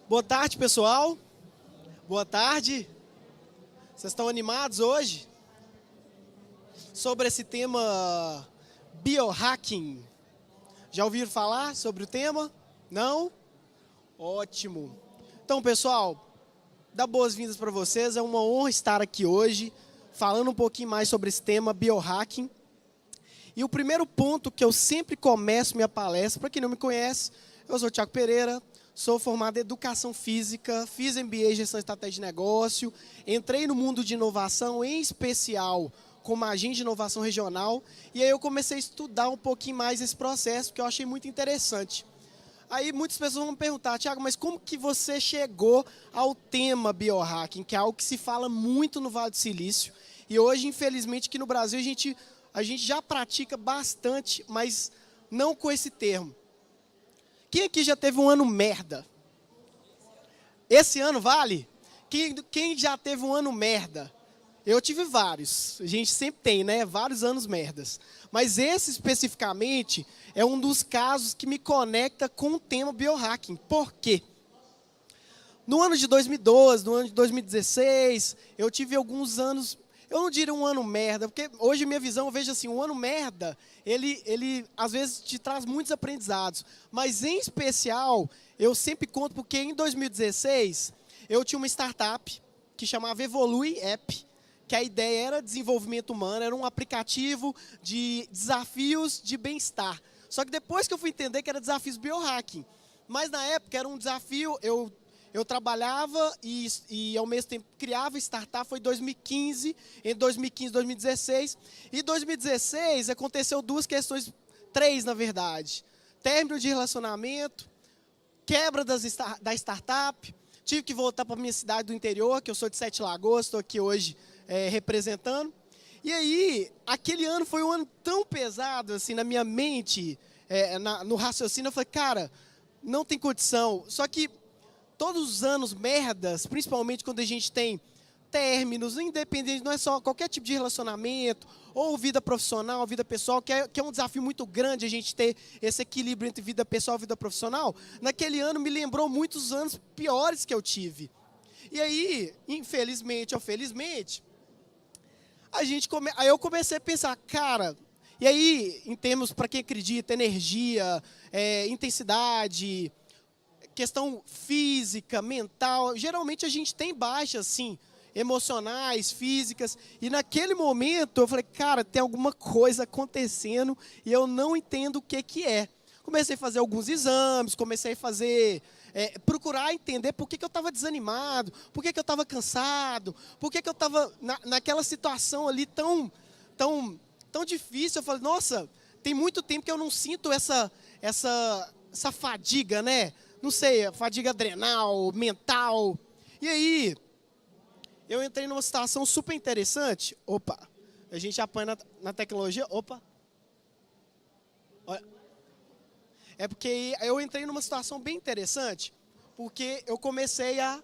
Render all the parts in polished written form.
Boa tarde, pessoal. Boa tarde. Vocês estão animados hoje? Sobre esse tema biohacking. Já ouviram falar sobre o tema? Não? Ótimo. Então, pessoal, dá boas-vindas para vocês. É uma honra estar aqui hoje, falando um pouquinho mais sobre esse tema biohacking. E o primeiro ponto que eu sempre começo minha palestra, para quem não me conhece, eu sou o Thiago Pereira, sou formado em Educação Física, fiz MBA em Gestão e Estratégia de Negócio, entrei no mundo de inovação, em especial como agente de inovação regional, e aí eu comecei a estudar um pouquinho mais esse processo, que eu achei muito interessante. Aí muitas pessoas vão me perguntar, Thiago, mas como que você chegou ao tema biohacking, que é algo que se fala muito no Vale do Silício, e hoje, infelizmente, aqui no Brasil, a gente já pratica bastante, mas não com esse termo. Quem aqui já teve um ano merda? Esse ano vale? Quem já teve um ano merda? Eu tive vários. A gente sempre tem, né? Vários anos merdas. Mas esse especificamente é um dos casos que me conecta com o tema biohacking. Por quê? No ano de 2012, no ano de 2016, eu tive alguns anos... Eu não diria um ano merda, porque hoje minha visão, eu vejo assim, um ano merda, ele às vezes te traz muitos aprendizados. Mas em especial, eu sempre conto porque em 2016, eu tinha uma startup que chamava Evolui App, que a ideia era desenvolvimento humano, era um aplicativo de desafios de bem-estar. Só que depois que eu fui entender que era desafios biohacking. Mas na época era um desafio, eu trabalhava e ao mesmo tempo criava startup, foi em 2015, em 2015, 2016. E em 2016 aconteceu duas questões, três na verdade. Término de relacionamento, quebra da startup, tive que voltar para a minha cidade do interior, que eu sou de Sete Lagoas, estou aqui hoje representando. E aí, aquele ano foi um ano tão pesado assim na minha mente, no raciocínio, eu falei, cara, não tem condição. Só que todos os anos merdas, principalmente quando a gente tem términos, independente, não é só qualquer tipo de relacionamento, ou vida profissional, vida pessoal, que é um desafio muito grande a gente ter esse equilíbrio entre vida pessoal e vida profissional. Naquele ano me lembrou muitos anos piores que eu tive. E aí, infelizmente ou felizmente, aí eu comecei a pensar, cara, e aí, em termos, para quem acredita, energia, intensidade, questão física, mental, geralmente a gente tem baixas, assim, emocionais, físicas, e naquele momento eu falei, cara, tem alguma coisa acontecendo e eu não entendo o que é. Comecei a fazer alguns exames, comecei a procurar entender por que eu estava desanimado, por que eu estava cansado, por que eu estava naquela situação ali tão difícil. Eu falei, nossa, tem muito tempo que eu não sinto essa fadiga, né? Não sei, fadiga adrenal, mental. E aí, eu entrei numa situação super interessante. Opa, a gente apanha na tecnologia. Opa. Olha. É porque eu entrei numa situação bem interessante, porque eu comecei a...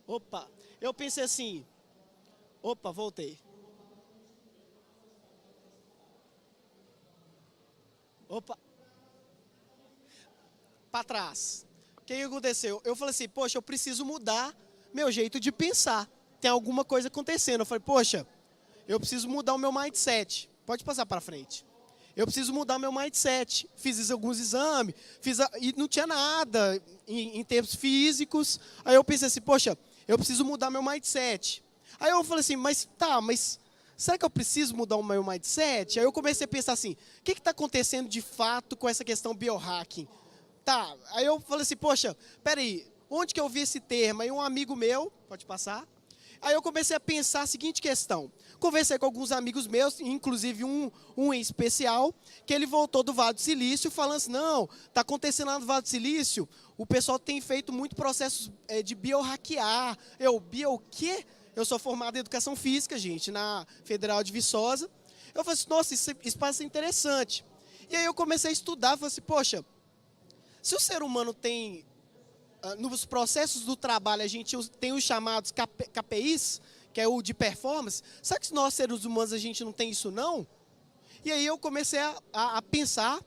Opa, eu pensei assim... Opa, voltei. Opa. Para trás. O que aconteceu? Eu falei assim, poxa, eu preciso mudar meu jeito de pensar. Tem alguma coisa acontecendo. Eu falei, poxa, eu preciso mudar o meu mindset. Pode passar para frente. Eu preciso mudar meu mindset. Fiz alguns exames, e não tinha nada em termos físicos. Aí eu pensei assim, poxa, eu preciso mudar meu mindset. Aí eu falei assim, mas será que eu preciso mudar o meu mindset? Aí eu comecei a pensar assim, o que está acontecendo de fato com essa questão biohacking? Tá, aí eu falei assim, poxa, peraí, onde que eu vi esse termo? Aí um amigo meu, pode passar. Aí eu comecei a pensar a seguinte questão. Conversei com alguns amigos meus, inclusive um em especial, que ele voltou do Vale do Silício falando assim, não, está acontecendo lá no Vale do Silício, o pessoal tem feito muito processos de biohackear. O quê? Eu sou formado em Educação Física, gente, na Federal de Viçosa. Eu falei assim, nossa, isso parece interessante. E aí eu comecei a estudar, falei assim, poxa, se o ser humano tem, nos processos do trabalho, a gente tem os chamados KPIs, que é o de performance, será que nós, seres humanos, a gente não tem isso não? E aí eu comecei a pensar,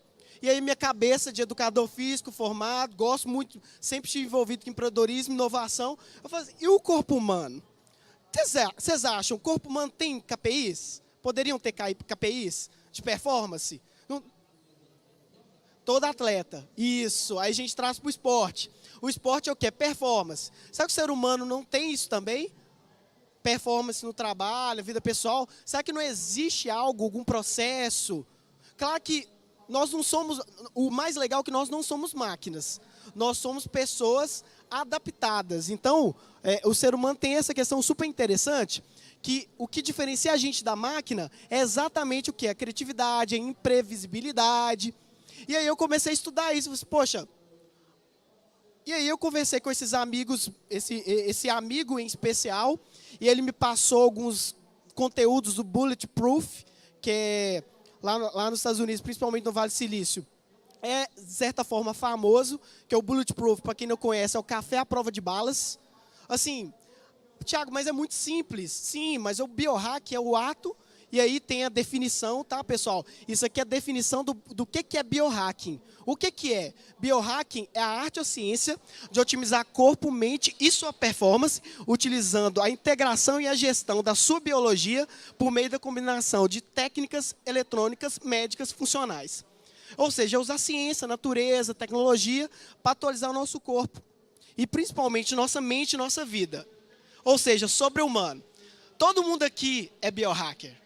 E aí minha cabeça de educador físico formado, gosto muito, sempre estive envolvido com empreendedorismo, inovação. Eu falei assim, e o corpo humano? Vocês acham, o corpo humano tem KPIs? Poderiam ter KPIs de performance? Todo atleta. Isso. Aí a gente traz para o esporte. O esporte é o quê? Performance. Será que o ser humano não tem isso também? Performance no trabalho, vida pessoal. Será que não existe algo, algum processo? Claro que nós não somos... O mais legal é que nós não somos máquinas. Nós somos pessoas adaptadas. Então, o ser humano tem essa questão super interessante, que o que diferencia a gente da máquina é exatamente o quê? A criatividade, a imprevisibilidade. E aí eu comecei a estudar isso. Poxa, e aí eu conversei com esses amigos, esse amigo em especial, e ele me passou alguns conteúdos do Bulletproof, que é lá nos Estados Unidos, principalmente no Vale do Silício, é, de certa forma, famoso, que é o Bulletproof, para quem não conhece, é o café à prova de balas. Assim, Thiago, mas é muito simples. Sim, mas o biohack é o ato, e aí tem a definição, tá, pessoal? Isso aqui é a definição do que é biohacking. O que é? Biohacking é a arte ou ciência de otimizar corpo, mente e sua performance, utilizando a integração e a gestão da sua biologia por meio da combinação de técnicas eletrônicas, médicas, funcionais. Ou seja, usar ciência, natureza, tecnologia para atualizar o nosso corpo. E principalmente nossa mente e nossa vida. Ou seja, sobre-humano. Todo mundo aqui é biohacker.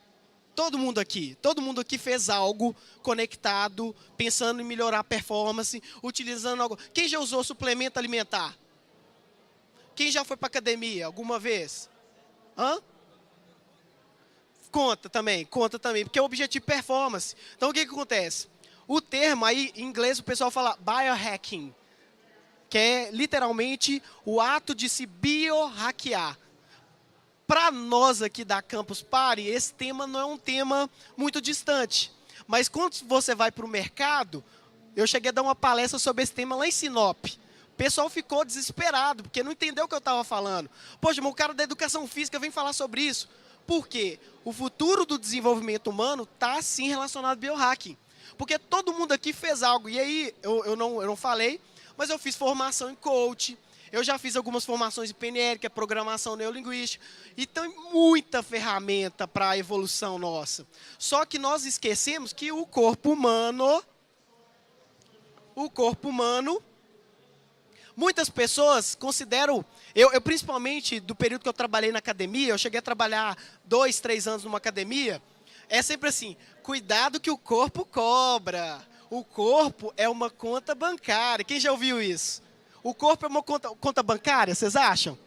Todo mundo aqui fez algo conectado, pensando em melhorar a performance, utilizando algo. Quem já usou suplemento alimentar? Quem já foi para academia alguma vez? Hã? Conta também, porque é o objetivo é performance. Então o que acontece? O termo aí, em inglês, o pessoal fala biohacking, que é literalmente o ato de se biohackear. Para nós aqui da Campus Party, esse tema não é um tema muito distante. Mas quando você vai para o mercado, eu cheguei a dar uma palestra sobre esse tema lá em Sinop. O pessoal ficou desesperado, porque não entendeu o que eu estava falando. Poxa, mas o cara da educação física vem falar sobre isso. Por quê? O futuro do desenvolvimento humano está, sim, relacionado ao biohacking. Porque todo mundo aqui fez algo. E aí, eu não falei, mas eu fiz formação em coach. Eu já fiz algumas formações em PNL, que é programação neurolinguística. E tem muita ferramenta para a evolução nossa. Só que nós esquecemos que o corpo humano, muitas pessoas consideram... Eu principalmente, do período que eu trabalhei na academia, eu cheguei a trabalhar 2, 3 anos numa academia, é sempre assim, cuidado que o corpo cobra. O corpo é uma conta bancária. Quem já ouviu isso? O corpo é uma conta bancária, vocês acham?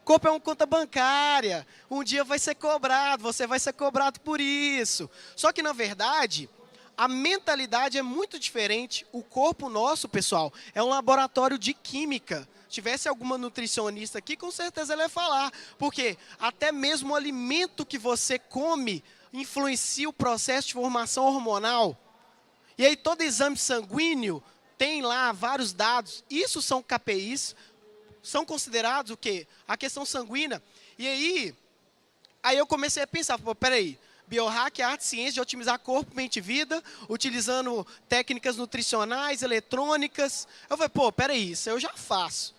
O corpo é uma conta bancária. Um dia vai ser cobrado, você vai ser cobrado por isso. Só que, na verdade, a mentalidade é muito diferente. O corpo nosso, pessoal, é um laboratório de química. Se tivesse alguma nutricionista aqui, com certeza ela ia falar. Porque até mesmo o alimento que você come influencia o processo de formação hormonal. E aí todo exame sanguíneo tem lá vários dados. Isso são KPIs, são considerados o quê? A questão sanguínea. E aí eu comecei a pensar, pô, peraí, biohack é a arte e ciência de otimizar corpo, mente e vida, utilizando técnicas nutricionais, eletrônicas. Eu falei, pô, peraí, isso eu já faço.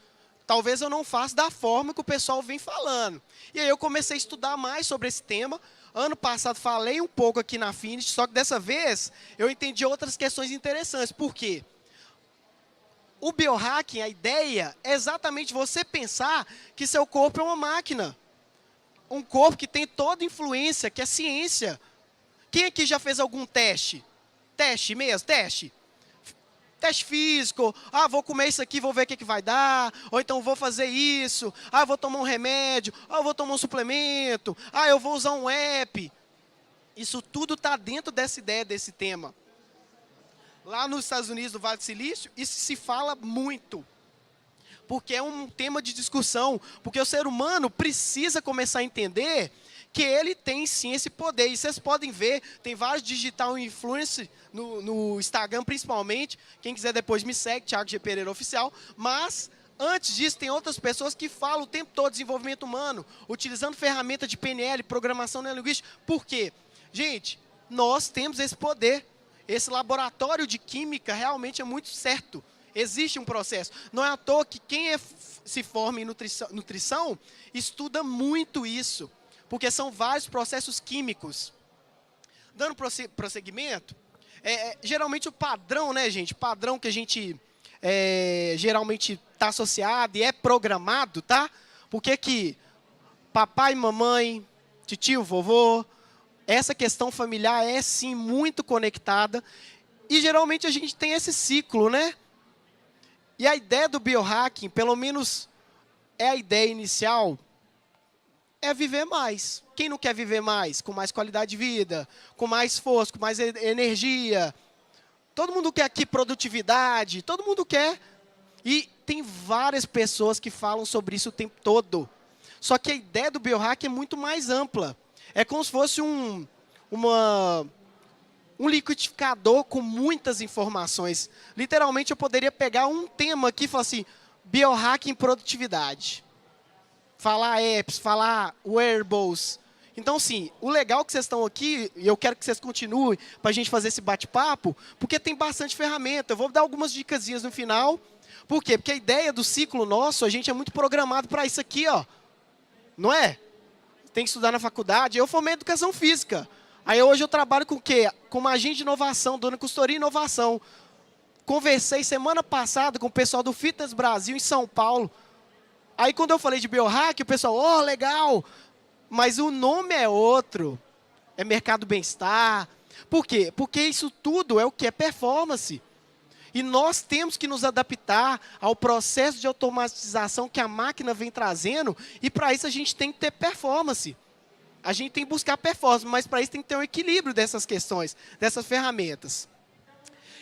Talvez eu não faça da forma que o pessoal vem falando. E aí eu comecei a estudar mais sobre esse tema. Ano passado falei um pouco aqui na Finish, só que dessa vez eu entendi outras questões interessantes. Por quê? O biohacking, a ideia é exatamente você pensar que seu corpo é uma máquina. Um corpo que tem toda influência, que é ciência. Quem aqui já fez algum teste? Teste mesmo? Teste? Teste físico. Ah, vou comer isso aqui, vou ver o que vai dar. Ou então vou fazer isso. Ah, vou tomar um remédio. Ah, vou tomar um suplemento. Ah, eu vou usar um app. Isso tudo está dentro dessa ideia, desse tema. Lá nos Estados Unidos, no Vale do Silício, isso se fala muito. Porque é um tema de discussão. Porque o ser humano precisa começar a entender que ele tem sim esse poder. E vocês podem ver, tem vários digital influencers no Instagram principalmente. Quem quiser depois me segue, Thiago G. Pereira Oficial. Mas, antes disso, tem outras pessoas que falam o tempo todo de desenvolvimento humano, utilizando ferramenta de PNL, programação neurolinguística. Por quê? Gente, nós temos esse poder. Esse laboratório de química realmente é muito certo. Existe um processo. Não é à toa que quem se forma em nutrição estuda muito isso, porque são vários processos químicos. Dando prosseguimento, geralmente o padrão, né, gente? O padrão que a gente geralmente está associado e é programado, tá? Porque que papai, mamãe, tio, vovô, essa questão familiar é sim muito conectada. E geralmente a gente tem esse ciclo, né? E a ideia do biohacking, pelo menos é a ideia inicial, é viver mais. Quem não quer viver mais? Com mais qualidade de vida, com mais força, com mais energia. Todo mundo quer aqui produtividade, todo mundo quer. E tem várias pessoas que falam sobre isso o tempo todo. Só que a ideia do biohacking é muito mais ampla. É como se fosse um liquidificador com muitas informações. Literalmente, eu poderia pegar um tema aqui e falar assim, biohacking produtividade. Falar apps, falar wearables. Então, sim, o legal é que vocês estão aqui, e eu quero que vocês continuem para a gente fazer esse bate-papo, porque tem bastante ferramenta. Eu vou dar algumas dicasinhas no final. Por quê? Porque a ideia do ciclo nosso, a gente é muito programado para isso aqui, ó. Não é? Tem que estudar na faculdade. Eu formei educação física. Aí hoje eu trabalho com o quê? Com uma agente de inovação, dona consultoria e inovação. Conversei semana passada com o pessoal do Fitness Brasil em São Paulo. Aí quando eu falei de biohack, o pessoal, oh, legal, mas o nome é outro. É mercado bem-estar. Por quê? Porque isso tudo é o que? É performance. E nós temos que nos adaptar ao processo de automatização que a máquina vem trazendo, e para isso a gente tem que ter performance. A gente tem que buscar performance, mas para isso tem que ter um equilíbrio dessas questões, dessas ferramentas.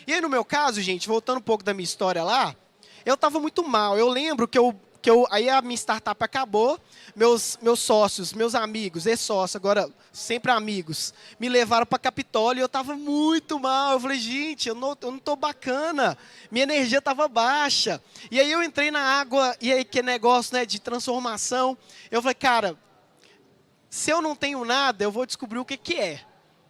E aí no meu caso, gente, voltando um pouco da minha história lá, eu estava muito mal. Eu lembro que aí a minha startup acabou, meus sócios, meus amigos, ex-sócios, agora sempre amigos, me levaram para Capitólio e eu estava muito mal. Eu falei, gente, eu não estou bacana, minha energia estava baixa. E aí eu entrei na água, e aí que negócio, né, de transformação. Eu falei, cara, se eu não tenho nada, eu vou descobrir o que é.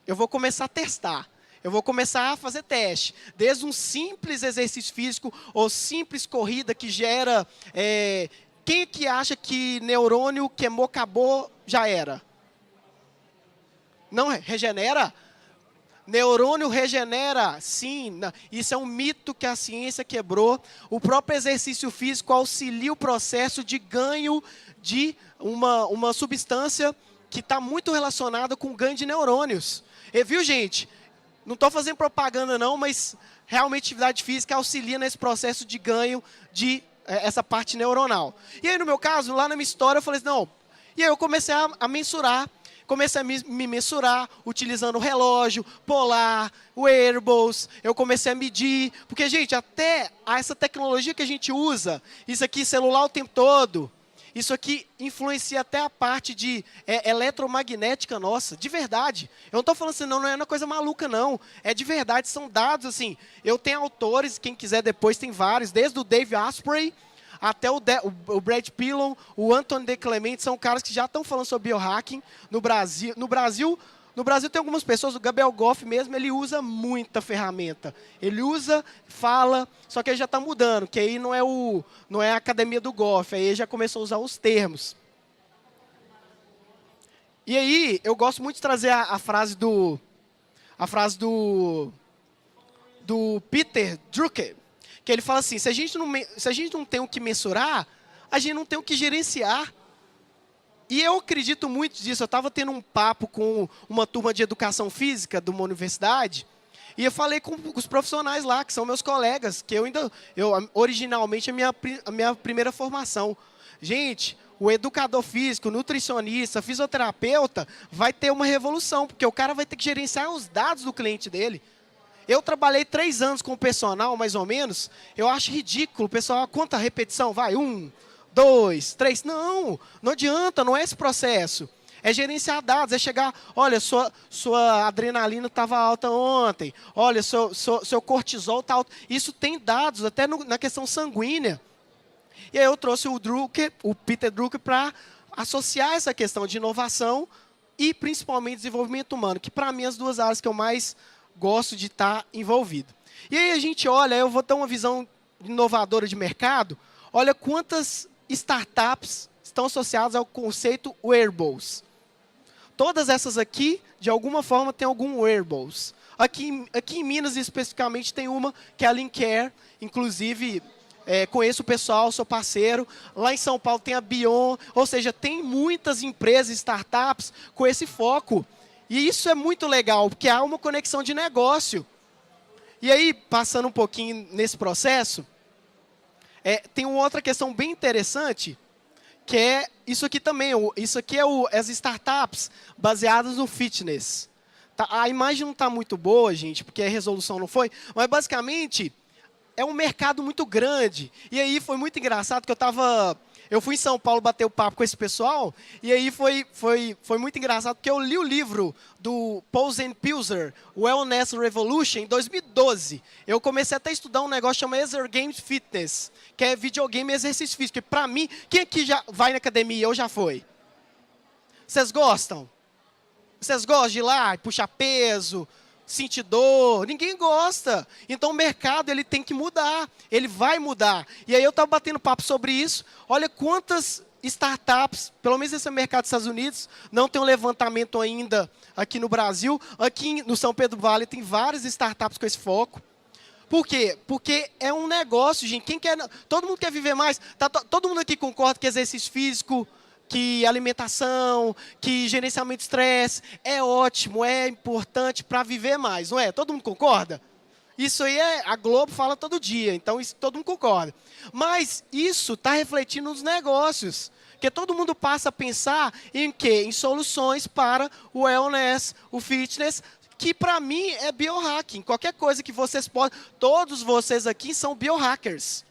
Eu vou começar a testar. Eu vou começar a fazer teste. Desde um simples exercício físico ou simples corrida que gera... quem é que acha que neurônio queimou, acabou, já era? Não regenera? Neurônio regenera, sim. Isso é um mito que a ciência quebrou. O próprio exercício físico auxilia o processo de ganho de uma substância que está muito relacionada com o ganho de neurônios. E viu, gente? Não estou fazendo propaganda não, mas realmente atividade física auxilia nesse processo de ganho de essa parte neuronal. E aí no meu caso, lá na minha história, eu falei assim, não. E aí eu comecei a mensurar, comecei a me mensurar, utilizando relógio, polar, wearables, eu comecei a medir, porque, gente, até essa tecnologia que a gente usa, isso aqui, celular o tempo todo, isso aqui influencia até a parte de eletromagnética nossa, de verdade. Eu não estou falando assim, não é uma coisa maluca, não. É de verdade, são dados, assim. Eu tenho autores, quem quiser depois tem vários, desde o Dave Asprey até o Brad Pillow, o Anthony De Clemente, são caras que já estão falando sobre biohacking no Brasil. No Brasil tem algumas pessoas, o Gabriel Goff mesmo, ele usa muita ferramenta. Ele usa, fala, só que ele já está mudando, que aí não é a academia do Goff, aí ele já começou a usar os termos. E aí, eu gosto muito de trazer a frase do Peter Drucker, que ele fala assim, se a gente não tem o que mensurar, a gente não tem o que gerenciar. E eu acredito muito disso. Eu estava tendo um papo com uma turma de educação física de uma universidade, e eu falei com os profissionais lá, que são meus colegas, que originalmente a minha primeira formação. Gente, o educador físico, o nutricionista, fisioterapeuta, vai ter uma revolução, porque o cara vai ter que gerenciar os dados do cliente dele. Eu trabalhei 3 anos com o personal, mais ou menos. Eu acho ridículo. O pessoal, quanta repetição? Vai, 1, 2, 3. Não adianta, não é esse processo. É gerenciar dados, é chegar, olha, sua adrenalina estava alta ontem. Olha, seu cortisol está alto. Isso tem dados, até na questão sanguínea. E aí eu trouxe o Peter Drucker, para associar essa questão de inovação e principalmente desenvolvimento humano, que para mim as duas áreas que eu mais gosto de estar envolvido. E aí a gente olha, eu vou dar uma visão inovadora de mercado, olha quantas startups estão associadas ao conceito wearables. Todas essas aqui, de alguma forma, têm algum wearables. Aqui em Minas, especificamente, tem uma que é a Lincare. Inclusive, conheço o pessoal, sou parceiro. Lá em São Paulo tem a Bion. Ou seja, tem muitas empresas, startups, com esse foco. E isso é muito legal, porque há uma conexão de negócio. E aí, passando um pouquinho nesse processo, tem uma outra questão bem interessante, que é isso aqui também. Isso aqui é as startups baseadas no fitness. Tá, a imagem não está muito boa, gente, porque a resolução não foi, mas basicamente é um mercado muito grande. E aí foi muito engraçado que eu fui em São Paulo bater o papo com esse pessoal, e aí foi muito engraçado, porque eu li o livro do Paul Pilzer, Wellness Revolution, em 2012. Eu comecei até a estudar um negócio chamado Exergame Fitness, que é videogame e exercício físico. E para mim, quem aqui já vai na academia ou já foi? Vocês gostam? Vocês gostam de ir lá, puxar peso, sentir dor? Ninguém gosta. Então o mercado ele tem que mudar, ele vai mudar. E aí eu estava batendo papo sobre isso. Olha quantas startups, pelo menos nesse mercado dos Estados Unidos, não tem um levantamento ainda aqui no Brasil. Aqui no São Pedro Vale tem várias startups com esse foco. Por quê? Porque é um negócio, gente. Todo mundo quer viver mais. Todo mundo aqui concorda que exercício físico, que alimentação, que gerenciamento de estresse é ótimo, é importante para viver mais, não é? Todo mundo concorda? Isso aí a Globo fala todo dia, então isso, todo mundo concorda. Mas isso está refletindo nos negócios, porque todo mundo passa a pensar em quê? Em soluções para o wellness, o fitness, que para mim é biohacking. Qualquer coisa que vocês podem, todos vocês aqui são biohackers.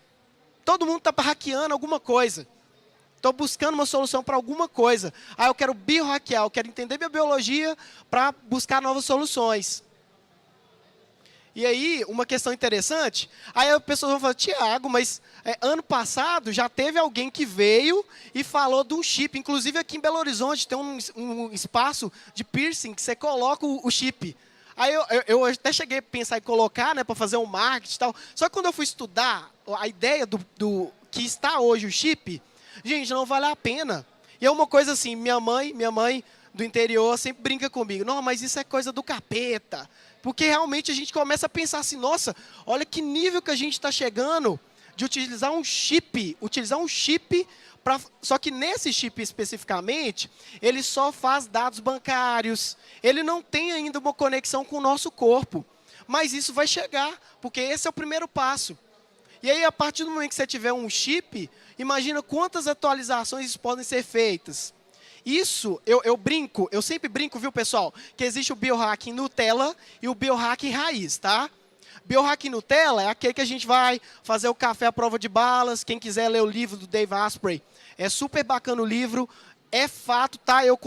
Todo mundo está hackeando alguma coisa. Estou buscando uma solução para alguma coisa. Eu quero biohackear, eu quero entender minha biologia para buscar novas soluções. E aí, uma questão interessante, aí as pessoas vão falar, Tiago, mas ano passado já teve alguém que veio e falou de um chip. Inclusive aqui em Belo Horizonte tem um espaço de piercing que você coloca o chip. Aí eu até cheguei a pensar em colocar, né, para fazer um marketing e tal. Só que quando eu fui estudar a ideia do que está hoje o chip, gente, não vale a pena. E é uma coisa assim, minha mãe do interior sempre brinca comigo. Não, mas isso é coisa do capeta. Porque realmente a gente começa a pensar assim, nossa, olha que nível que a gente está chegando de utilizar um chip. Só que nesse chip especificamente, ele só faz dados bancários. Ele não tem ainda uma conexão com o nosso corpo. Mas isso vai chegar, porque esse é o primeiro passo. E aí, a partir do momento que você tiver um chip, imagina quantas atualizações podem ser feitas. Isso, eu sempre brinco, viu, pessoal, que existe o biohacking Nutella e o biohacking raiz, tá? Biohacking Nutella é aquele que a gente vai fazer o café à prova de balas. Quem quiser ler o livro do Dave Asprey, é super bacana o livro. É fato, tá? Eu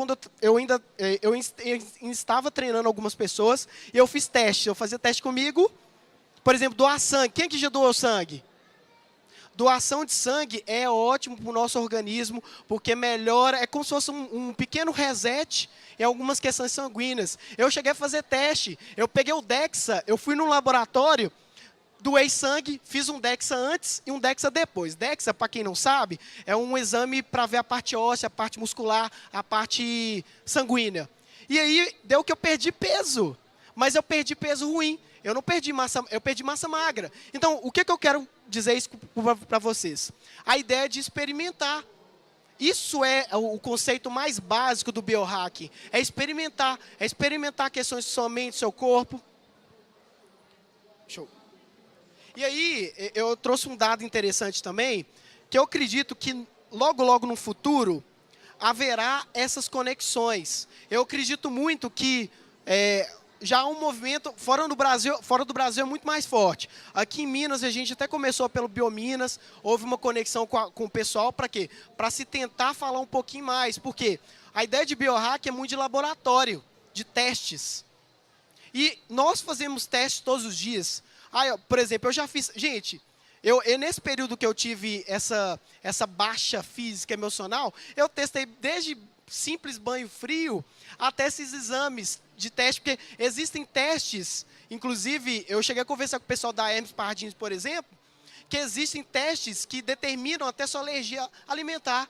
estava treinando algumas pessoas e eu fiz teste. Eu fazia teste comigo. Por exemplo, doar sangue. Quem que já doou sangue? Doação de sangue é ótimo para o nosso organismo, porque melhora, é como se fosse um pequeno reset em algumas questões sanguíneas. Eu cheguei a fazer teste, eu peguei o DEXA, eu fui num laboratório, doei sangue, fiz um DEXA antes e um DEXA depois. DEXA, para quem não sabe, é um exame para ver a parte óssea, a parte muscular, a parte sanguínea. E aí, deu que eu perdi peso, mas eu perdi peso ruim. Eu não perdi massa, eu perdi massa magra. Então, o que eu quero dizer isso para vocês? A ideia de experimentar. Isso é o conceito mais básico do biohacking. É experimentar questões de sua mente, seu corpo. Show. E aí, eu trouxe um dado interessante também, que eu acredito que logo no futuro haverá essas conexões. Eu acredito muito que já há um movimento, fora do Brasil é muito mais forte. Aqui em Minas, a gente até começou pelo Biominas, houve uma conexão com o pessoal, para quê? Para se tentar falar um pouquinho mais, porque a ideia de biohack é muito de laboratório, de testes. E nós fazemos testes todos os dias. Por exemplo, eu já fiz... Gente, nesse período que eu tive essa baixa física emocional, eu testei desde simples banho frio até esses exames de teste, porque existem testes, inclusive eu cheguei a conversar com o pessoal da Hermes Pardins, por exemplo, que existem testes que determinam até sua alergia alimentar.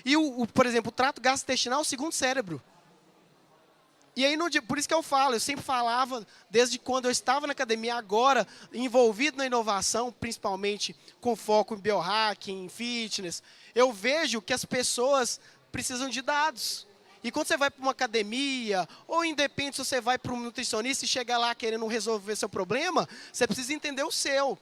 E, por exemplo, o trato gastrointestinal é o segundo cérebro. E aí, por isso que eu falo, eu sempre falava, desde quando eu estava na academia, agora, envolvido na inovação, principalmente com foco em biohacking, em fitness, eu vejo que as pessoas precisam de dados. E quando você vai para uma academia, ou independente se você vai para um nutricionista e chega lá querendo resolver seu problema, você precisa entender o seu.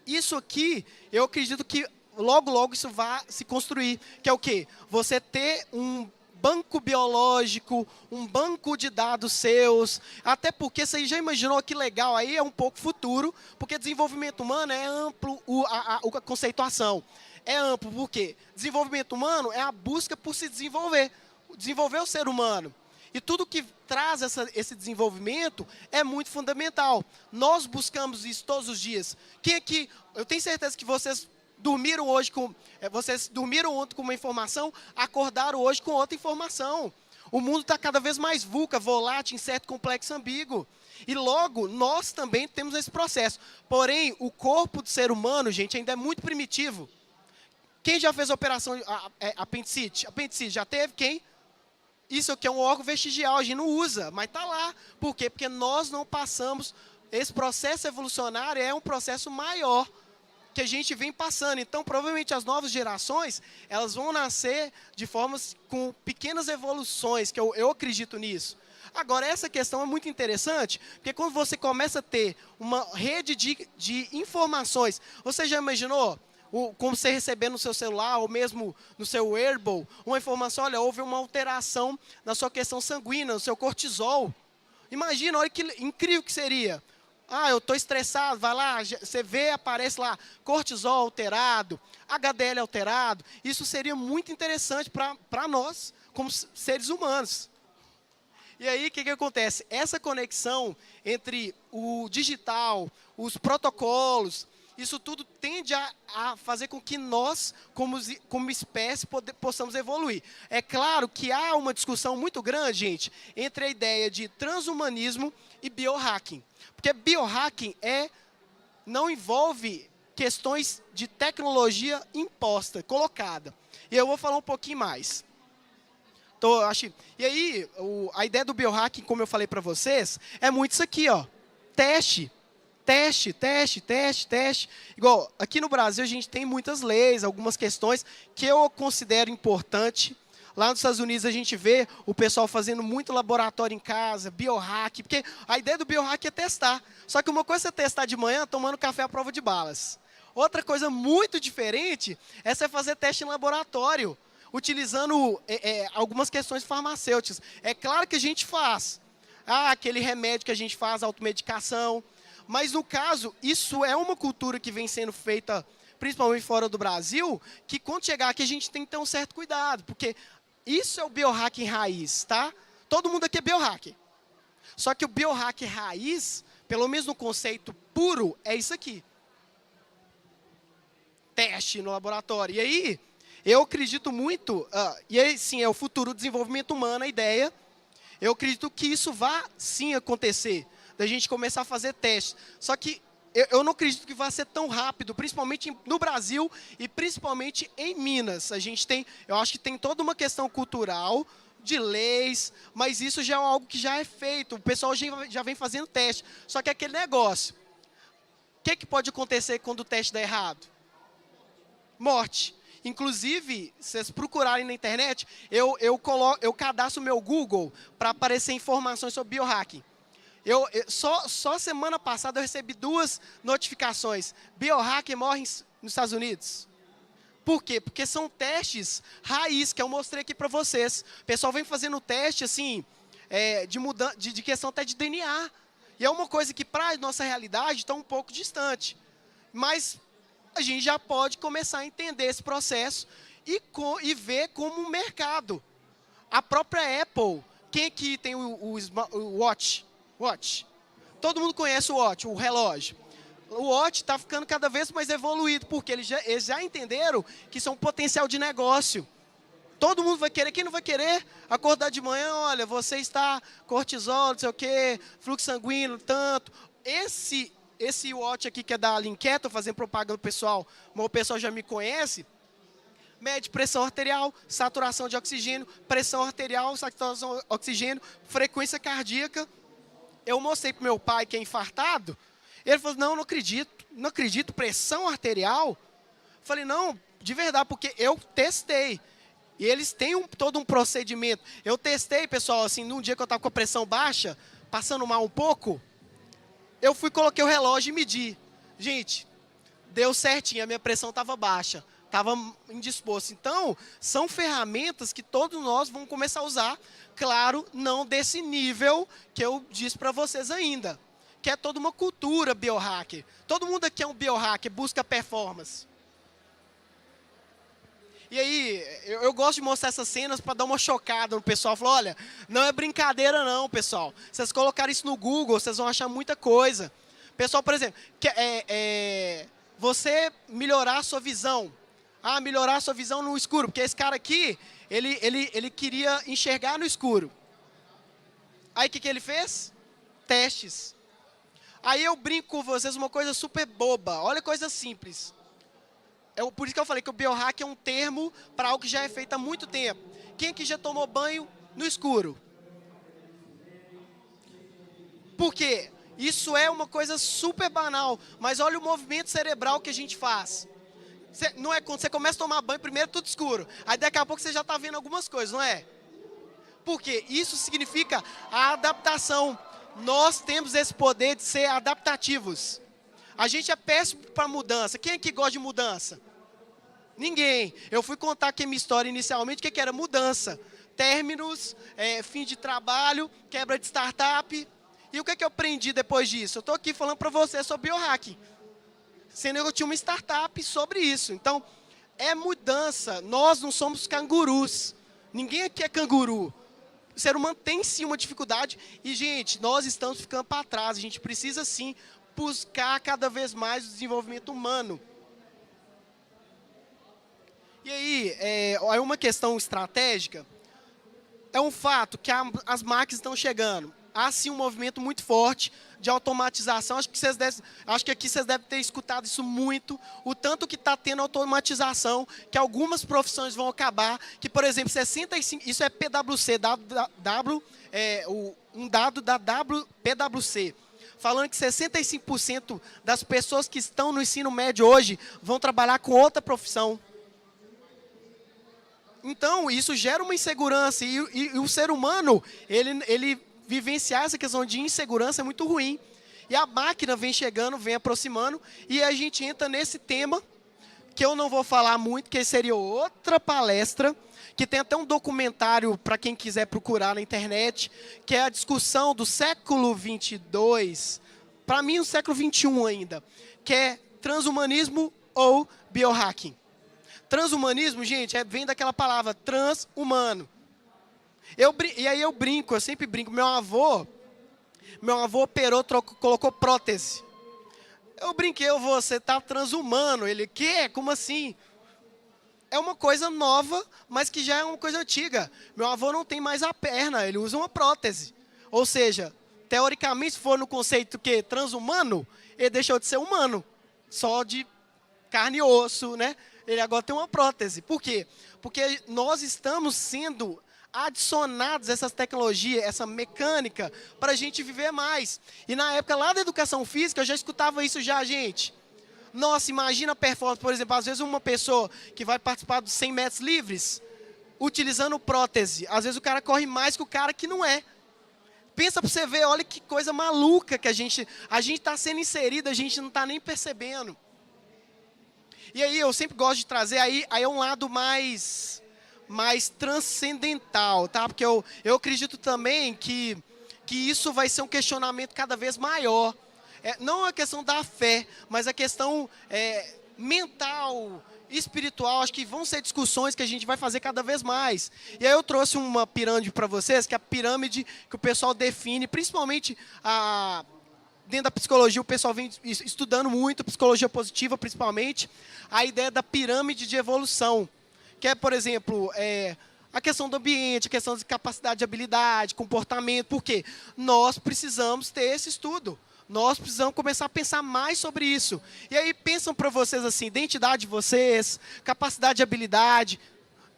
Isso aqui, eu acredito que logo, logo isso vai se construir. Que é o quê? Você ter um banco biológico, um banco de dados seus, até porque você já imaginou que legal, aí é um pouco futuro, porque desenvolvimento humano é amplo, a conceituação é amplo, porque desenvolvimento humano é a busca por se desenvolver o ser humano. E tudo que traz esse desenvolvimento é muito fundamental. Nós buscamos isso todos os dias. Quem aqui, eu tenho certeza que vocês dormiram hoje vocês dormiram ontem com uma informação, acordaram hoje com outra informação. O mundo está cada vez mais VUCA, volátil, incerto, complexo, ambíguo. E logo, nós também temos esse processo. Porém, o corpo do ser humano, gente, ainda é muito primitivo. Quem já fez a operação apendicite? Apendicite, já teve? Quem? Isso aqui é um órgão vestigial, a gente não usa, mas está lá. Por quê? Porque nós não passamos, esse processo evolucionário é um processo maior que a gente vem passando. Então, provavelmente, as novas gerações, elas vão nascer de formas com pequenas evoluções, que eu acredito nisso. Agora, essa questão é muito interessante, porque quando você começa a ter uma rede de informações, você já imaginou como você receber no seu celular, ou mesmo no seu wearable, uma informação, olha, houve uma alteração na sua questão sanguínea, no seu cortisol. Imagina, olha que incrível que seria. Ah, eu estou estressado, vai lá, você vê, aparece lá, cortisol alterado, HDL alterado. Isso seria muito interessante para nós, como seres humanos. E aí, o que acontece? Essa conexão entre o digital, os protocolos, isso tudo tende a fazer com que nós, como espécie, possamos evoluir. É claro que há uma discussão muito grande, gente, entre a ideia de transhumanismo e biohacking. Porque biohacking não envolve questões de tecnologia imposta, colocada. E eu vou falar um pouquinho mais. E aí, a ideia do biohacking, como eu falei para vocês, é muito isso aqui, ó. Teste. Igual, aqui no Brasil a gente tem muitas leis, algumas questões que eu considero importante. Lá nos Estados Unidos a gente vê o pessoal fazendo muito laboratório em casa, biohack, porque a ideia do biohack é testar. Só que uma coisa é testar de manhã tomando café à prova de balas. Outra coisa muito diferente é você fazer teste em laboratório, utilizando algumas questões farmacêuticas. É claro que a gente faz. Aquele remédio que a gente faz, automedicação. Mas, no caso, isso é uma cultura que vem sendo feita, principalmente fora do Brasil, que quando chegar aqui a gente tem que ter um certo cuidado, porque isso é o biohacking raiz, tá? Todo mundo aqui é biohacker. Só que o biohacking raiz, pelo menos no conceito puro, é isso aqui. Teste no laboratório. E aí, eu acredito muito, e aí sim, é o futuro do desenvolvimento humano, a ideia. Eu acredito que isso vai sim acontecer, da gente começar a fazer testes. Só que eu não acredito que vai ser tão rápido, principalmente no Brasil e principalmente em Minas. Eu acho que tem toda uma questão cultural, de leis, mas isso já é algo que já é feito. O pessoal já vem fazendo teste. Só que é aquele negócio. O que pode acontecer quando o teste dá errado? Morte. Inclusive, se vocês procurarem na internet, eu cadastro o meu Google para aparecer informações sobre biohacking. Só semana passada eu recebi 2 notificações. Biohacker morre nos Estados Unidos. Por quê? Porque são testes raiz, que eu mostrei aqui para vocês. O pessoal vem fazendo teste assim, de questão até de DNA. E é uma coisa que, para a nossa realidade, está um pouco distante. Mas a gente já pode começar a entender esse processo e ver como um mercado. A própria Apple, quem aqui tem o Watch? Todo mundo conhece o Watch, o relógio. O Watch está ficando cada vez mais evoluído, porque eles já entenderam que isso é um potencial de negócio. todo mundo vai querer. Quem não vai querer acordar de manhã, olha, você está cortisol, não sei o quê, fluxo sanguíneo, tanto. Esse watch aqui que é da Linket, estou fazendo propaganda pessoal, mas o pessoal já me conhece, mede pressão arterial, saturação de oxigênio, pressão arterial, saturação de oxigênio, frequência cardíaca. Eu mostrei para o meu pai que é infartado, ele falou, não acredito, pressão arterial? Falei, não, de verdade, porque eu testei. E eles têm todo um procedimento. Eu testei, pessoal, assim, num dia que eu estava com a pressão baixa, passando mal um pouco, eu coloquei o relógio e medi. Gente, deu certinho, a minha pressão estava baixa, estava indisposto. Então, são ferramentas que todos nós vamos começar a usar, claro, não desse nível que eu disse para vocês ainda, que é toda uma cultura biohacker. Todo mundo aqui é um biohacker, busca performance. E aí, eu gosto de mostrar essas cenas para dar uma chocada no pessoal. Falar, olha, não é brincadeira não, pessoal. Se vocês colocarem isso no Google, vocês vão achar muita coisa. Pessoal, por exemplo, você melhorar a sua visão. Ah, melhorar a sua visão no escuro. Porque esse cara aqui, ele queria enxergar no escuro. Aí, o que ele fez? Testes. Aí eu brinco com vocês uma coisa super boba. Olha coisa simples. Por isso que eu falei que o biohack é um termo para algo que já é feito há muito tempo. Quem aqui já tomou banho no escuro? Por quê? Isso é uma coisa super banal, mas olha o movimento cerebral que a gente faz. Não é quando você começa a tomar banho, primeiro tudo escuro. Aí daqui a pouco você já está vendo algumas coisas, não é? Por quê? Isso significa a adaptação. Nós temos esse poder de ser adaptativos. A gente é péssimo para mudança. Quem aqui gosta de mudança? Ninguém. Eu fui contar aqui a minha história inicialmente, o que era mudança. Términos, fim de trabalho, quebra de startup. E o que eu aprendi depois disso? Eu estou aqui falando para você sobre biohacking. Sendo que eu tinha uma startup sobre isso. Então, é mudança. Nós não somos cangurus. Ninguém aqui é canguru. O ser humano tem sim uma dificuldade. E, gente, nós estamos ficando para trás. A gente precisa sim buscar cada vez mais o desenvolvimento humano. E aí, é uma questão estratégica. É um fato que as máquinas estão chegando. Há sim um movimento muito forte de automatização. Acho que aqui vocês devem ter escutado isso muito. O tanto que está tendo automatização, que algumas profissões vão acabar. Que, por exemplo, 65%, isso é PwC, um dado da PwC. Falando que 65% das pessoas que estão no ensino médio hoje vão trabalhar com outra profissão. Então, isso gera uma insegurança. E o ser humano, ele vivenciar essa questão de insegurança é muito ruim. E a máquina vem chegando, vem aproximando. E a gente entra nesse tema, que eu não vou falar muito, que seria outra palestra, que tem até um documentário para quem quiser procurar na internet, que é a discussão do século 22, para mim o século 21 ainda, que é transhumanismo ou biohacking. Transhumanismo, gente, vem daquela palavra transhumano. E aí eu sempre brinco, meu avô operou, colocou prótese. Eu brinquei, você tá transhumano. Ele, quê? Como assim? É uma coisa nova, mas que já é uma coisa antiga. Meu avô não tem mais a perna, ele usa uma prótese. Ou seja, teoricamente, se for no conceito que transhumano, ele deixou de ser humano. Só de carne e osso, né? Ele agora tem uma prótese. Por quê? Porque nós estamos sendo adicionados essas tecnologias, essa mecânica, para a gente viver mais. E na época lá da educação física, eu já escutava isso já, gente. Nossa, imagina a performance, por exemplo, às vezes uma pessoa que vai participar dos 100 metros livres, utilizando prótese. Às vezes o cara corre mais que o cara que não é. Pensa para você ver, olha que coisa maluca que a gente está sendo inserido, a gente não está nem percebendo. E aí eu sempre gosto de trazer, aí é um lado mais transcendental, tá? Porque eu acredito também que isso vai ser um questionamento cada vez maior. Não a questão da fé, mas a questão mental, espiritual. Acho que vão ser discussões que a gente vai fazer cada vez mais. E aí eu trouxe uma pirâmide para vocês, que é a pirâmide que o pessoal define, principalmente dentro da psicologia, o pessoal vem estudando muito, psicologia positiva principalmente, a ideia da pirâmide de evolução. Que é, por exemplo, a questão do ambiente, a questão de capacidade de habilidade, comportamento. Por quê? Nós precisamos ter esse estudo. Nós precisamos começar a pensar mais sobre isso. E aí pensam para vocês assim, identidade de vocês, capacidade de habilidade.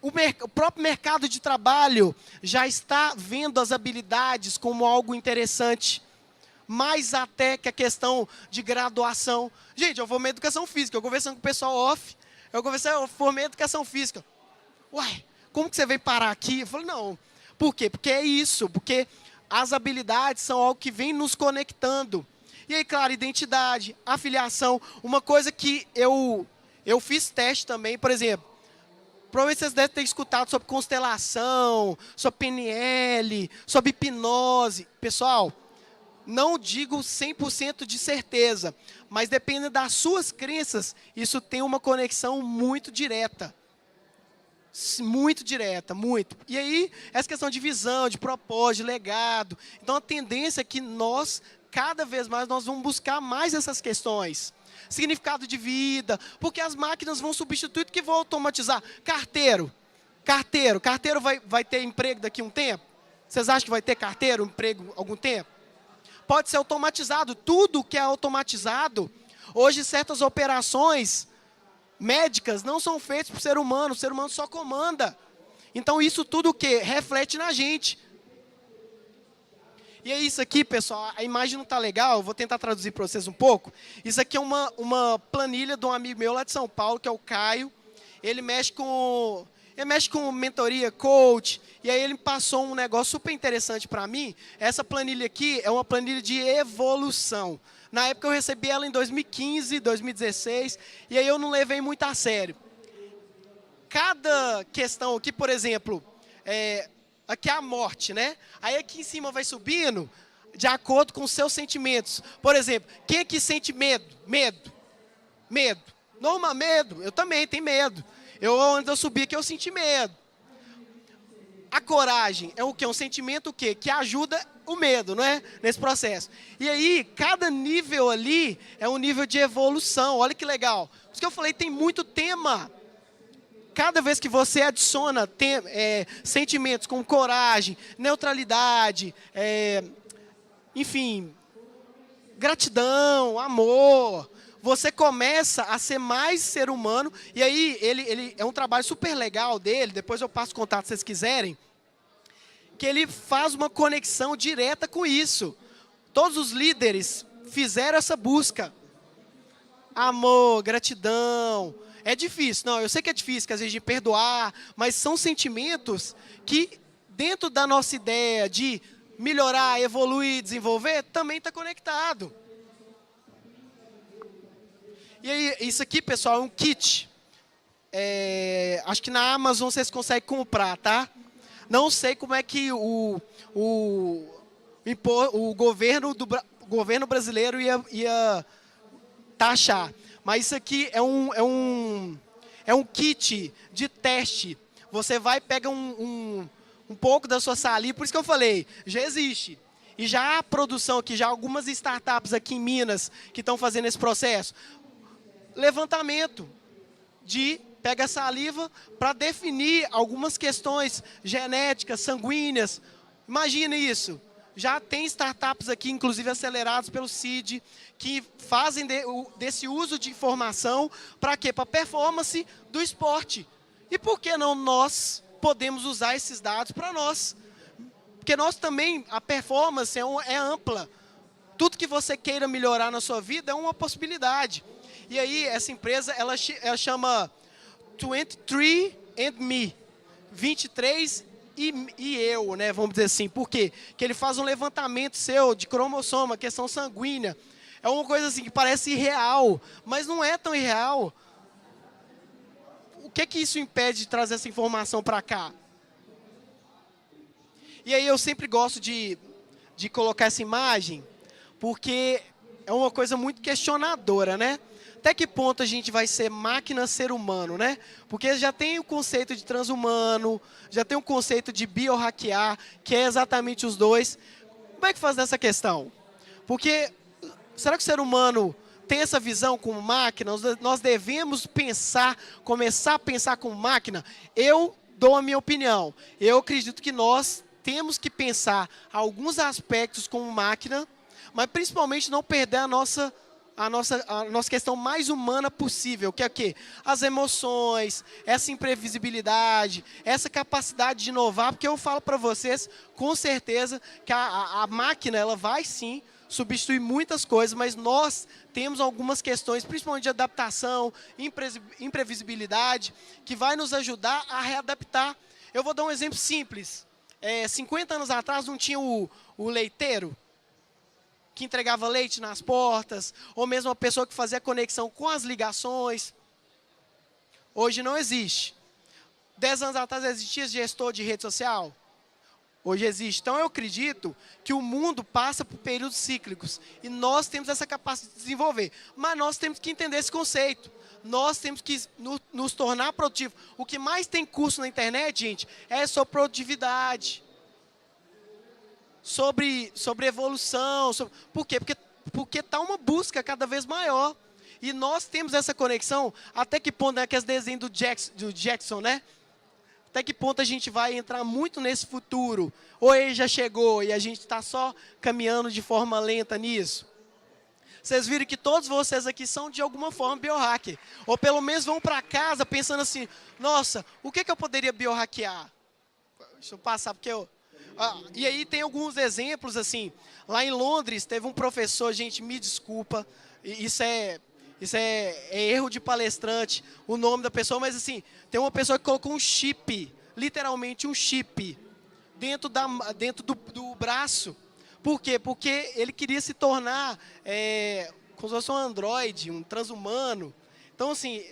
O próprio mercado de trabalho já está vendo as habilidades como algo interessante. Mais até que a questão de graduação. Gente, eu formei educação física, eu conversando com o pessoal off, eu formei educação física. Uai, como que você veio parar aqui? Eu falei, não. Por quê? Porque é isso, porque as habilidades são algo que vem nos conectando. E aí, claro, identidade, afiliação, uma coisa que eu fiz teste também, por exemplo, provavelmente vocês devem ter escutado sobre constelação, sobre PNL, sobre hipnose. Pessoal, não digo 100% de certeza, mas dependendo das suas crenças, isso tem uma conexão muito direta. Muito direta, muito. E aí, essa questão de visão, de propósito, de legado. Então, a tendência é que nós, cada vez mais, nós vamos buscar mais essas questões. Significado de vida, porque as máquinas vão substituir tudo que vão automatizar. Carteiro vai ter emprego daqui a um tempo? Vocês acham que vai ter carteiro, emprego, algum tempo? Pode ser automatizado. Tudo que é automatizado, hoje certas operações médicas não são feitas por o ser humano só comanda. Então isso tudo o quê? Reflete na gente. E é isso aqui, pessoal, a imagem não está legal, eu vou tentar traduzir para vocês um pouco. Isso aqui é uma planilha de um amigo meu lá de São Paulo, que é o Caio. Ele mexe com mentoria, coach, e aí ele passou um negócio super interessante para mim. Essa planilha aqui é uma planilha de evolução. Na época eu recebi ela em 2015, 2016, e aí eu não levei muito a sério. Cada questão aqui, por exemplo, aqui é a morte, né? Aí aqui em cima vai subindo de acordo com os seus sentimentos. Por exemplo, quem aqui sente medo? Medo. Norma, medo. Eu também tenho medo. Onde eu subi aqui, eu senti medo. A coragem é o quê? Um sentimento o quê? Que ajuda o medo, não é? Nesse processo. E aí, cada nível ali é um nível de evolução. Olha que legal. Por isso que eu falei, tem muito tema. Cada vez que você adiciona sentimentos como coragem, neutralidade, enfim, gratidão, amor, você começa a ser mais ser humano. E aí, ele é um trabalho super legal dele, depois eu passo o contato se vocês quiserem, que ele faz uma conexão direta com isso. Todos os líderes fizeram essa busca. Amor, gratidão. É difícil, não, eu sei que é difícil, que às vezes de perdoar, mas são sentimentos que, dentro da nossa ideia de melhorar, evoluir, desenvolver, também está conectado. E aí, isso aqui, pessoal, é um kit. Acho que na Amazon vocês conseguem comprar, tá? Não sei como é que o governo brasileiro ia taxar. Mas isso aqui é um kit de teste. Você vai, pega um pouco da sua saliva, por isso que eu falei, já existe. E já há produção aqui, já há algumas startups aqui em Minas que estão fazendo esse processo. Levantamento pega a saliva para definir algumas questões genéticas, sanguíneas. Imagina isso. Já tem startups aqui, inclusive aceleradas pelo CID, que fazem desse uso de informação para quê? Para a performance do esporte. E por que não nós podemos usar esses dados para nós? Porque nós também, a performance é ampla. Tudo que você queira melhorar na sua vida é uma possibilidade. E aí, essa empresa, ela chama 23 and Me, 23 e eu, né, vamos dizer assim. Por quê? Porque ele faz um levantamento seu de cromossoma, questão sanguínea. É uma coisa assim que parece irreal, mas não é tão irreal. O que isso impede de trazer essa informação para cá? E aí eu sempre gosto de colocar essa imagem, porque é uma coisa muito questionadora, né? Até que ponto a gente vai ser máquina, ser humano, né? Porque já tem o conceito de transhumano, já tem o conceito de biohackear, que é exatamente os dois. Como é que faz nessa questão? Porque, será que o ser humano tem essa visão como máquina? Nós devemos pensar, começar a pensar como máquina? Eu dou a minha opinião. Eu acredito que nós temos que pensar alguns aspectos como máquina, mas principalmente não perder a nossa questão mais humana possível, que é o quê? As emoções, essa imprevisibilidade, essa capacidade de inovar, porque eu falo para vocês, com certeza, que a máquina ela vai sim substituir muitas coisas, mas nós temos algumas questões, principalmente de adaptação, imprevisibilidade, que vai nos ajudar a readaptar. Eu vou dar um exemplo simples. 50 anos atrás não tinha o leiteiro, que entregava leite nas portas, ou mesmo a pessoa que fazia conexão com as ligações. Hoje não existe. 10 anos atrás existia gestor de rede social? Hoje existe. Então eu acredito que o mundo passa por períodos cíclicos e nós temos essa capacidade de desenvolver. Mas nós temos que entender esse conceito. Nós temos que nos tornar produtivos. O que mais tem curso na internet, gente, é sobre produtividade. Sobre evolução. Por quê? Porque está uma busca cada vez maior. E nós temos essa conexão. Até que ponto, né, que é esse desenho do Jackson, né? Até que ponto a gente vai entrar muito nesse futuro? Ou ele já chegou e a gente está só caminhando de forma lenta nisso? Vocês viram que todos vocês aqui são de alguma forma biohacker. Ou pelo menos vão para casa pensando assim, nossa, o que eu poderia biohackear? Deixa eu passar, porque eu... e aí tem alguns exemplos, assim, lá em Londres teve um professor, gente, me desculpa, isso é erro de palestrante, o nome da pessoa, mas assim, tem uma pessoa que colocou um chip, literalmente um chip, dentro do braço. Por quê? Porque ele queria se tornar como se fosse um androide, um transhumano. Então, assim,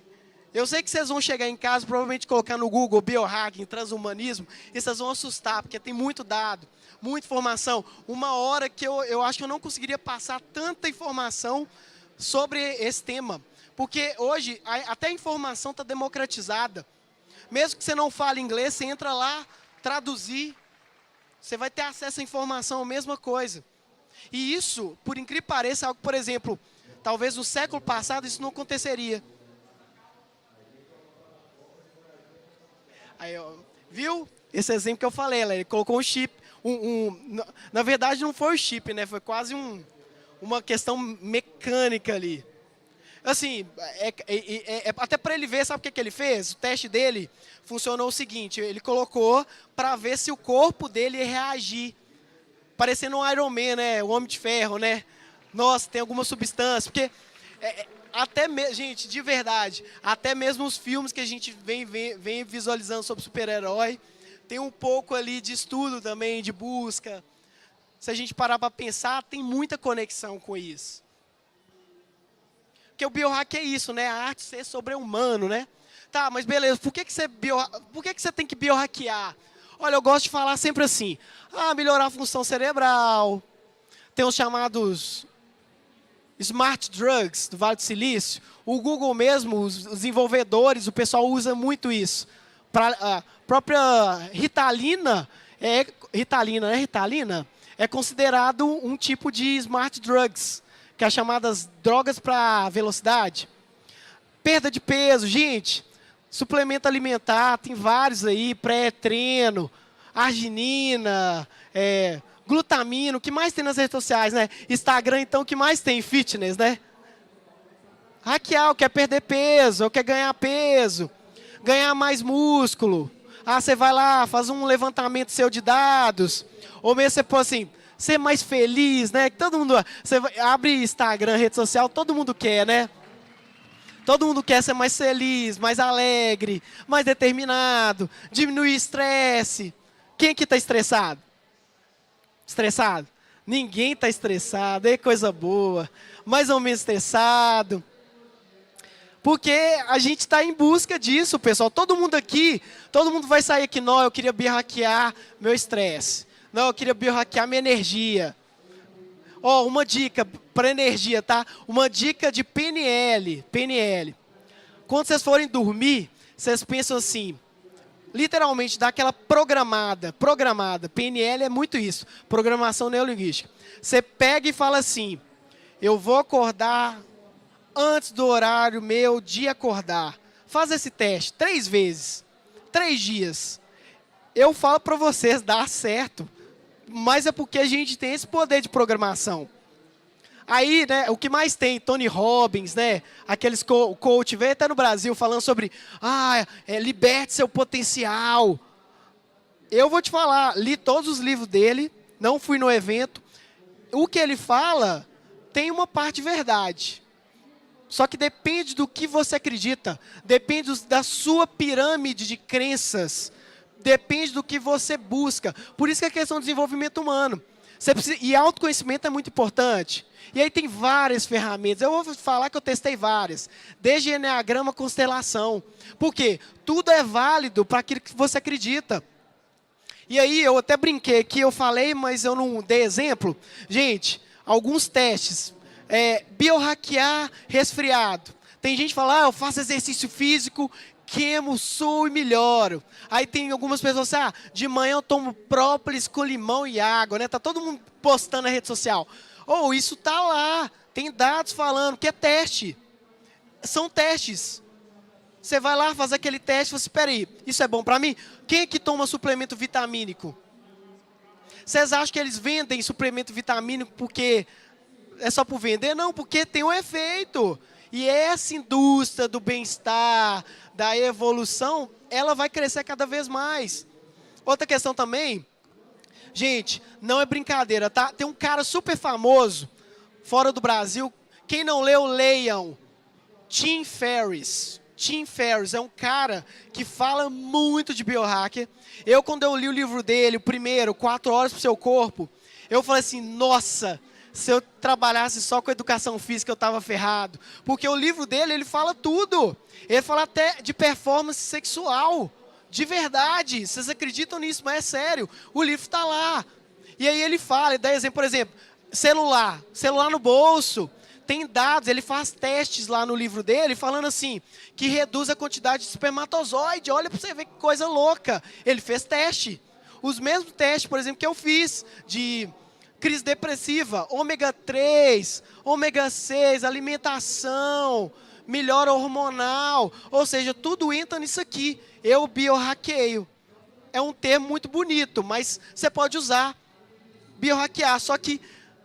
eu sei que vocês vão chegar em casa, provavelmente colocar no Google biohacking, transhumanismo, e vocês vão assustar, porque tem muito dado, muita informação. Uma hora que eu acho que eu não conseguiria passar tanta informação sobre esse tema. Porque hoje, até a informação está democratizada. Mesmo que você não fale inglês, você entra lá, traduzir, você vai ter acesso à informação, a mesma coisa. E isso, por incrível que pareça, é algo, por exemplo, talvez no século passado isso não aconteceria. Aí, ó, viu? Esse exemplo que eu falei, ele colocou um chip. Na verdade, não foi o chip, né? Foi quase uma questão mecânica ali. Assim, até para ele ver, sabe o que ele fez? O teste dele funcionou o seguinte, ele colocou para ver se o corpo dele ia reagir. Parecendo um Iron Man, né? O Homem de Ferro, né? Nossa, tem alguma substância. Porque, gente, de verdade, até mesmo os filmes que a gente vem visualizando sobre super-herói, tem um pouco ali de estudo também, de busca. Se a gente parar para pensar, tem muita conexão com isso. Porque o biohack é isso, né? A arte de ser sobre-humano, né? Tá, mas beleza, por que você tem que biohackear? Olha, eu gosto de falar sempre assim, melhorar a função cerebral, tem os chamados smart drugs do Vale do Silício, o Google mesmo, os desenvolvedores, o pessoal usa muito isso. A própria Ritalina, Ritalina é considerado um tipo de smart drugs, que é as chamadas drogas para velocidade. Perda de peso, gente, suplemento alimentar, tem vários aí, pré-treino, arginina, glutamina, o que mais tem nas redes sociais, né? Instagram, então, o que mais tem? Fitness, né? Hackear, quer perder peso, ou quer ganhar peso, ganhar mais músculo. Você vai lá, faz um levantamento seu de dados, ou mesmo você pode assim, ser mais feliz, né? Todo mundo, você abre Instagram, rede social, todo mundo quer, né? Todo mundo quer ser mais feliz, mais alegre, mais determinado, diminuir estresse. Quem aqui está estressado? Estressado? Ninguém está estressado, é coisa boa. Mais ou menos estressado. Porque a gente está em busca disso, pessoal. Todo mundo aqui, todo mundo vai sair aqui, não, eu queria biohackear meu estresse. Não, eu queria biohackear minha energia. Uma dica para energia, tá? Uma dica de PNL. Quando vocês forem dormir, vocês pensam assim, literalmente, dá aquela programada. PNL é muito isso, programação neurolinguística. Você pega e fala assim, eu vou acordar antes do horário meu de acordar. Faz esse teste 3 vezes. 3 dias. Eu falo para vocês, dá certo. Mas é porque a gente tem esse poder de programação. Aí, né, o que mais tem? Tony Robbins, né? Aqueles coach, veio até no Brasil falando sobre, liberte seu potencial. Eu vou te falar, li todos os livros dele, não fui no evento. O que ele fala tem uma parte de verdade. Só que depende do que você acredita, depende da sua pirâmide de crenças, depende do que você busca. Por isso que é a questão do desenvolvimento humano. E autoconhecimento é muito importante. E aí tem várias ferramentas. Eu vou falar que eu testei várias. Desde Enneagrama, constelação. Por quê? Tudo é válido para aquilo que você acredita. E aí eu até brinquei aqui, eu falei, mas eu não dei exemplo. Gente, alguns testes. Biohackear resfriado. Tem gente que fala, eu faço exercício físico, queimo, suo e melhoro. Aí tem algumas pessoas assim, de manhã eu tomo própolis com limão e água, né? Tá todo mundo postando na rede social. Isso tá lá, tem dados falando que é teste. São testes. Você vai lá, faz aquele teste e fala assim, espera aí, isso é bom para mim? Quem é que toma suplemento vitamínico? Vocês acham que eles vendem suplemento vitamínico porque é só por vender? Não, porque tem um efeito. E essa indústria do bem-estar, da evolução, ela vai crescer cada vez mais. Outra questão também, gente, não é brincadeira, tá? Tem um cara super famoso, fora do Brasil, quem não leu, leiam. Tim Ferriss. Tim Ferriss é um cara que fala muito de biohacker. Quando eu li o livro dele, o primeiro, 4 horas para o seu corpo, eu falei assim, nossa, se eu trabalhasse só com educação física, eu estava ferrado. Porque o livro dele, ele fala tudo. Ele fala até de performance sexual. De verdade. Vocês acreditam nisso, mas é sério. O livro está lá. E aí ele fala, ele dá exemplo, por exemplo, celular no bolso. Tem dados, ele faz testes lá no livro dele, falando assim, que reduz a quantidade de espermatozoide. Olha para você ver que coisa louca. Ele fez teste. Os mesmos testes, por exemplo, que eu fiz de crise depressiva, ômega 3, ômega 6, alimentação, melhora hormonal. Ou seja, tudo entra nisso aqui. Eu biohackeio. É um termo muito bonito, mas você pode usar, biohackear. Só que,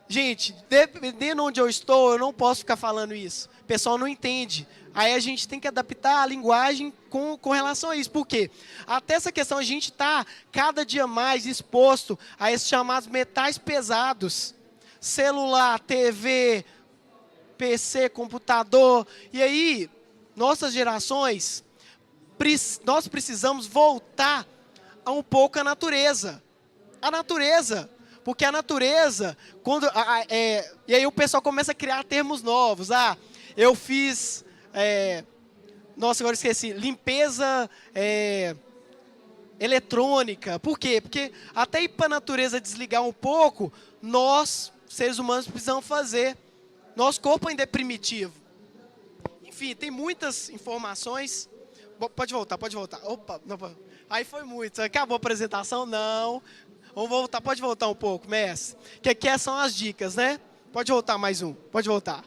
gente, dependendo onde eu estou, eu não posso ficar falando isso. O pessoal não entende. Aí a gente tem que adaptar a linguagem com relação a isso. Por quê? Até essa questão, a gente está cada dia mais exposto a esses chamados metais pesados. Celular, TV, PC, computador. E aí, nossas gerações, nós precisamos voltar a um pouco a natureza. A natureza. Porque a natureza, e aí o pessoal começa a criar termos novos. Eu fiz, nossa, agora esqueci, limpeza eletrônica. Por quê? Porque até ir para a natureza desligar um pouco, nós, seres humanos, precisamos fazer. Nosso corpo ainda é primitivo. Enfim, tem muitas informações. Pode voltar. Opa, não, aí foi muito. Acabou a apresentação? Não. Vamos voltar, pode voltar um pouco, mestre. Que aqui são as dicas, né? Pode voltar mais um, pode voltar.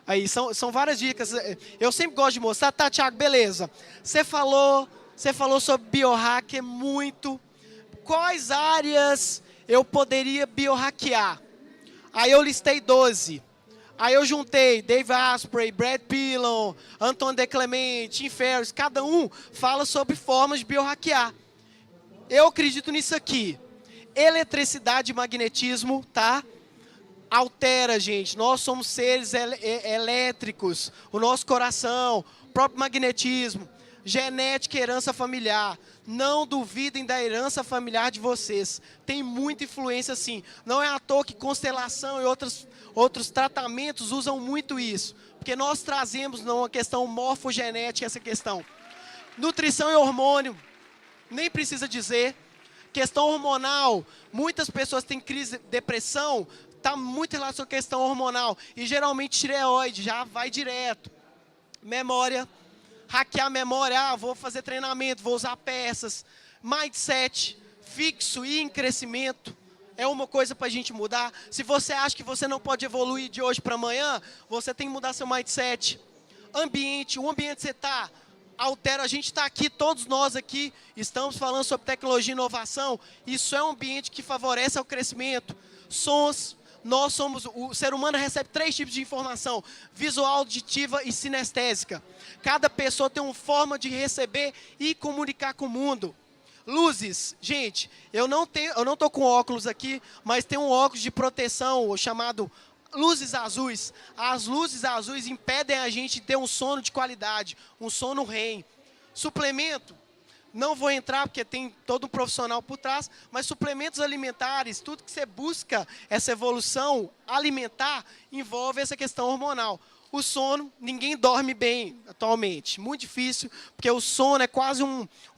Aí, são várias dicas. Eu sempre gosto de mostrar. Tá, Thiago, beleza. Você falou sobre biohacker muito. Quais áreas eu poderia biohackear? Aí eu listei 12. Aí eu juntei Dave Asprey, Brad Pillow, Anton de Clement, Tim Ferriss. Cada um fala sobre formas de biohackear. Eu acredito nisso aqui. Eletricidade e magnetismo, tá? Altera, gente. Nós somos seres elétricos. O nosso coração, o próprio magnetismo. Genética e herança familiar. Não duvidem da herança familiar de vocês. Tem muita influência, sim. Não é à toa que constelação e outros tratamentos usam muito isso. Porque nós trazemos uma questão morfogenética, essa questão. Nutrição e hormônio, nem precisa dizer. Questão hormonal, muitas pessoas têm crise, depressão, está muito relacionado à questão hormonal. E geralmente tireoide, já vai direto. Memória, hackear a memória, vou fazer treinamento, vou usar peças. Mindset, fixo e em crescimento. É uma coisa para a gente mudar. Se você acha que você não pode evoluir de hoje para amanhã, você tem que mudar seu mindset. Ambiente, o ambiente que você está, altera. A gente está aqui, todos nós aqui, estamos falando sobre tecnologia e inovação. Isso é um ambiente que favorece o crescimento. Sons, o ser humano recebe 3 tipos de informação: visual, auditiva e sinestésica. Cada pessoa tem uma forma de receber e comunicar com o mundo. Luzes, gente, eu não tô com óculos aqui, mas tem um óculos de proteção chamado luzes azuis. As luzes azuis impedem a gente de ter um sono de qualidade, um sono REM. Suplemento, não vou entrar porque tem todo um profissional por trás, mas suplementos alimentares, tudo que você busca, essa evolução alimentar, envolve essa questão hormonal. O sono, ninguém dorme bem atualmente, muito difícil, porque o sono é quase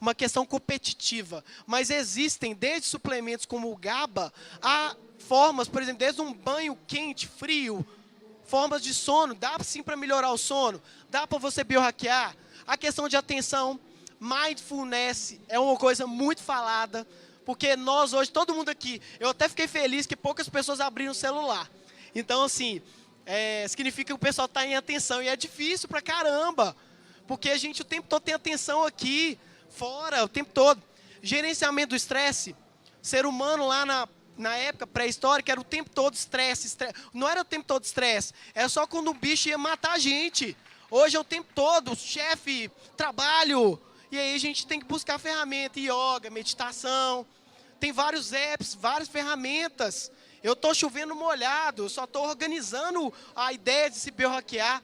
uma questão competitiva. Mas existem, desde suplementos como o GABA, a formas, por exemplo, desde um banho quente, frio, formas de sono, dá sim para melhorar o sono, dá para você biohackear. A questão de atenção, mindfulness é uma coisa muito falada, porque nós hoje, todo mundo aqui, eu até fiquei feliz que poucas pessoas abriram o celular. Então, assim, significa que o pessoal está em atenção, e é difícil pra caramba, porque a gente o tempo todo tem atenção aqui, fora, o tempo todo. Gerenciamento do estresse, ser humano lá na época pré-histórica era o tempo todo estresse. Não era o tempo todo estresse, era só quando um bicho ia matar a gente. Hoje é o tempo todo, chefe, trabalho, e aí a gente tem que buscar ferramenta, yoga, meditação, tem vários apps, várias ferramentas. Eu estou chovendo molhado, eu só estou organizando a ideia de se biohackear.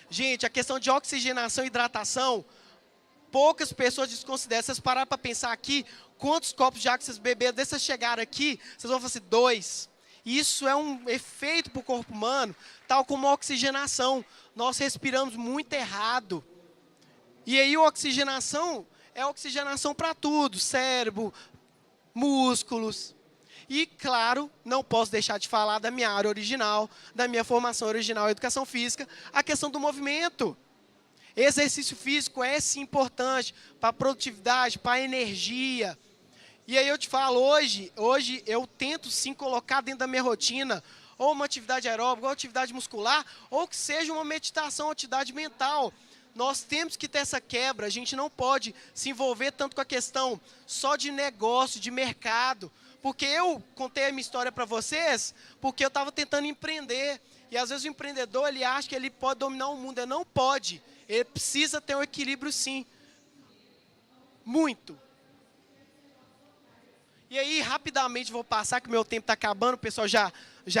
Gente, a questão de oxigenação e hidratação, poucas pessoas desconsideram. Se vocês pararem para pensar aqui, quantos copos de água vocês beberam, desde vocês chegaram aqui, vocês vão falar assim, 2. Isso é um efeito para o corpo humano, tal como a oxigenação. Nós respiramos muito errado. E aí a oxigenação é oxigenação para tudo, cérebro, músculos. E, claro, não posso deixar de falar da minha área original, da minha formação original em educação física, a questão do movimento. Exercício físico é, sim, importante para a produtividade, para a energia. E aí eu te falo, hoje eu tento, sim, colocar dentro da minha rotina ou uma atividade aeróbica, ou atividade muscular, ou que seja uma meditação, atividade mental. Nós temos que ter essa quebra, a gente não pode se envolver tanto com a questão só de negócio, de mercado. Porque eu contei a minha história para vocês, porque eu estava tentando empreender. E às vezes o empreendedor, ele acha que ele pode dominar o mundo. Ele não pode. Ele precisa ter um equilíbrio, sim. Muito. E aí, rapidamente, vou passar, que meu tempo está acabando. O pessoal já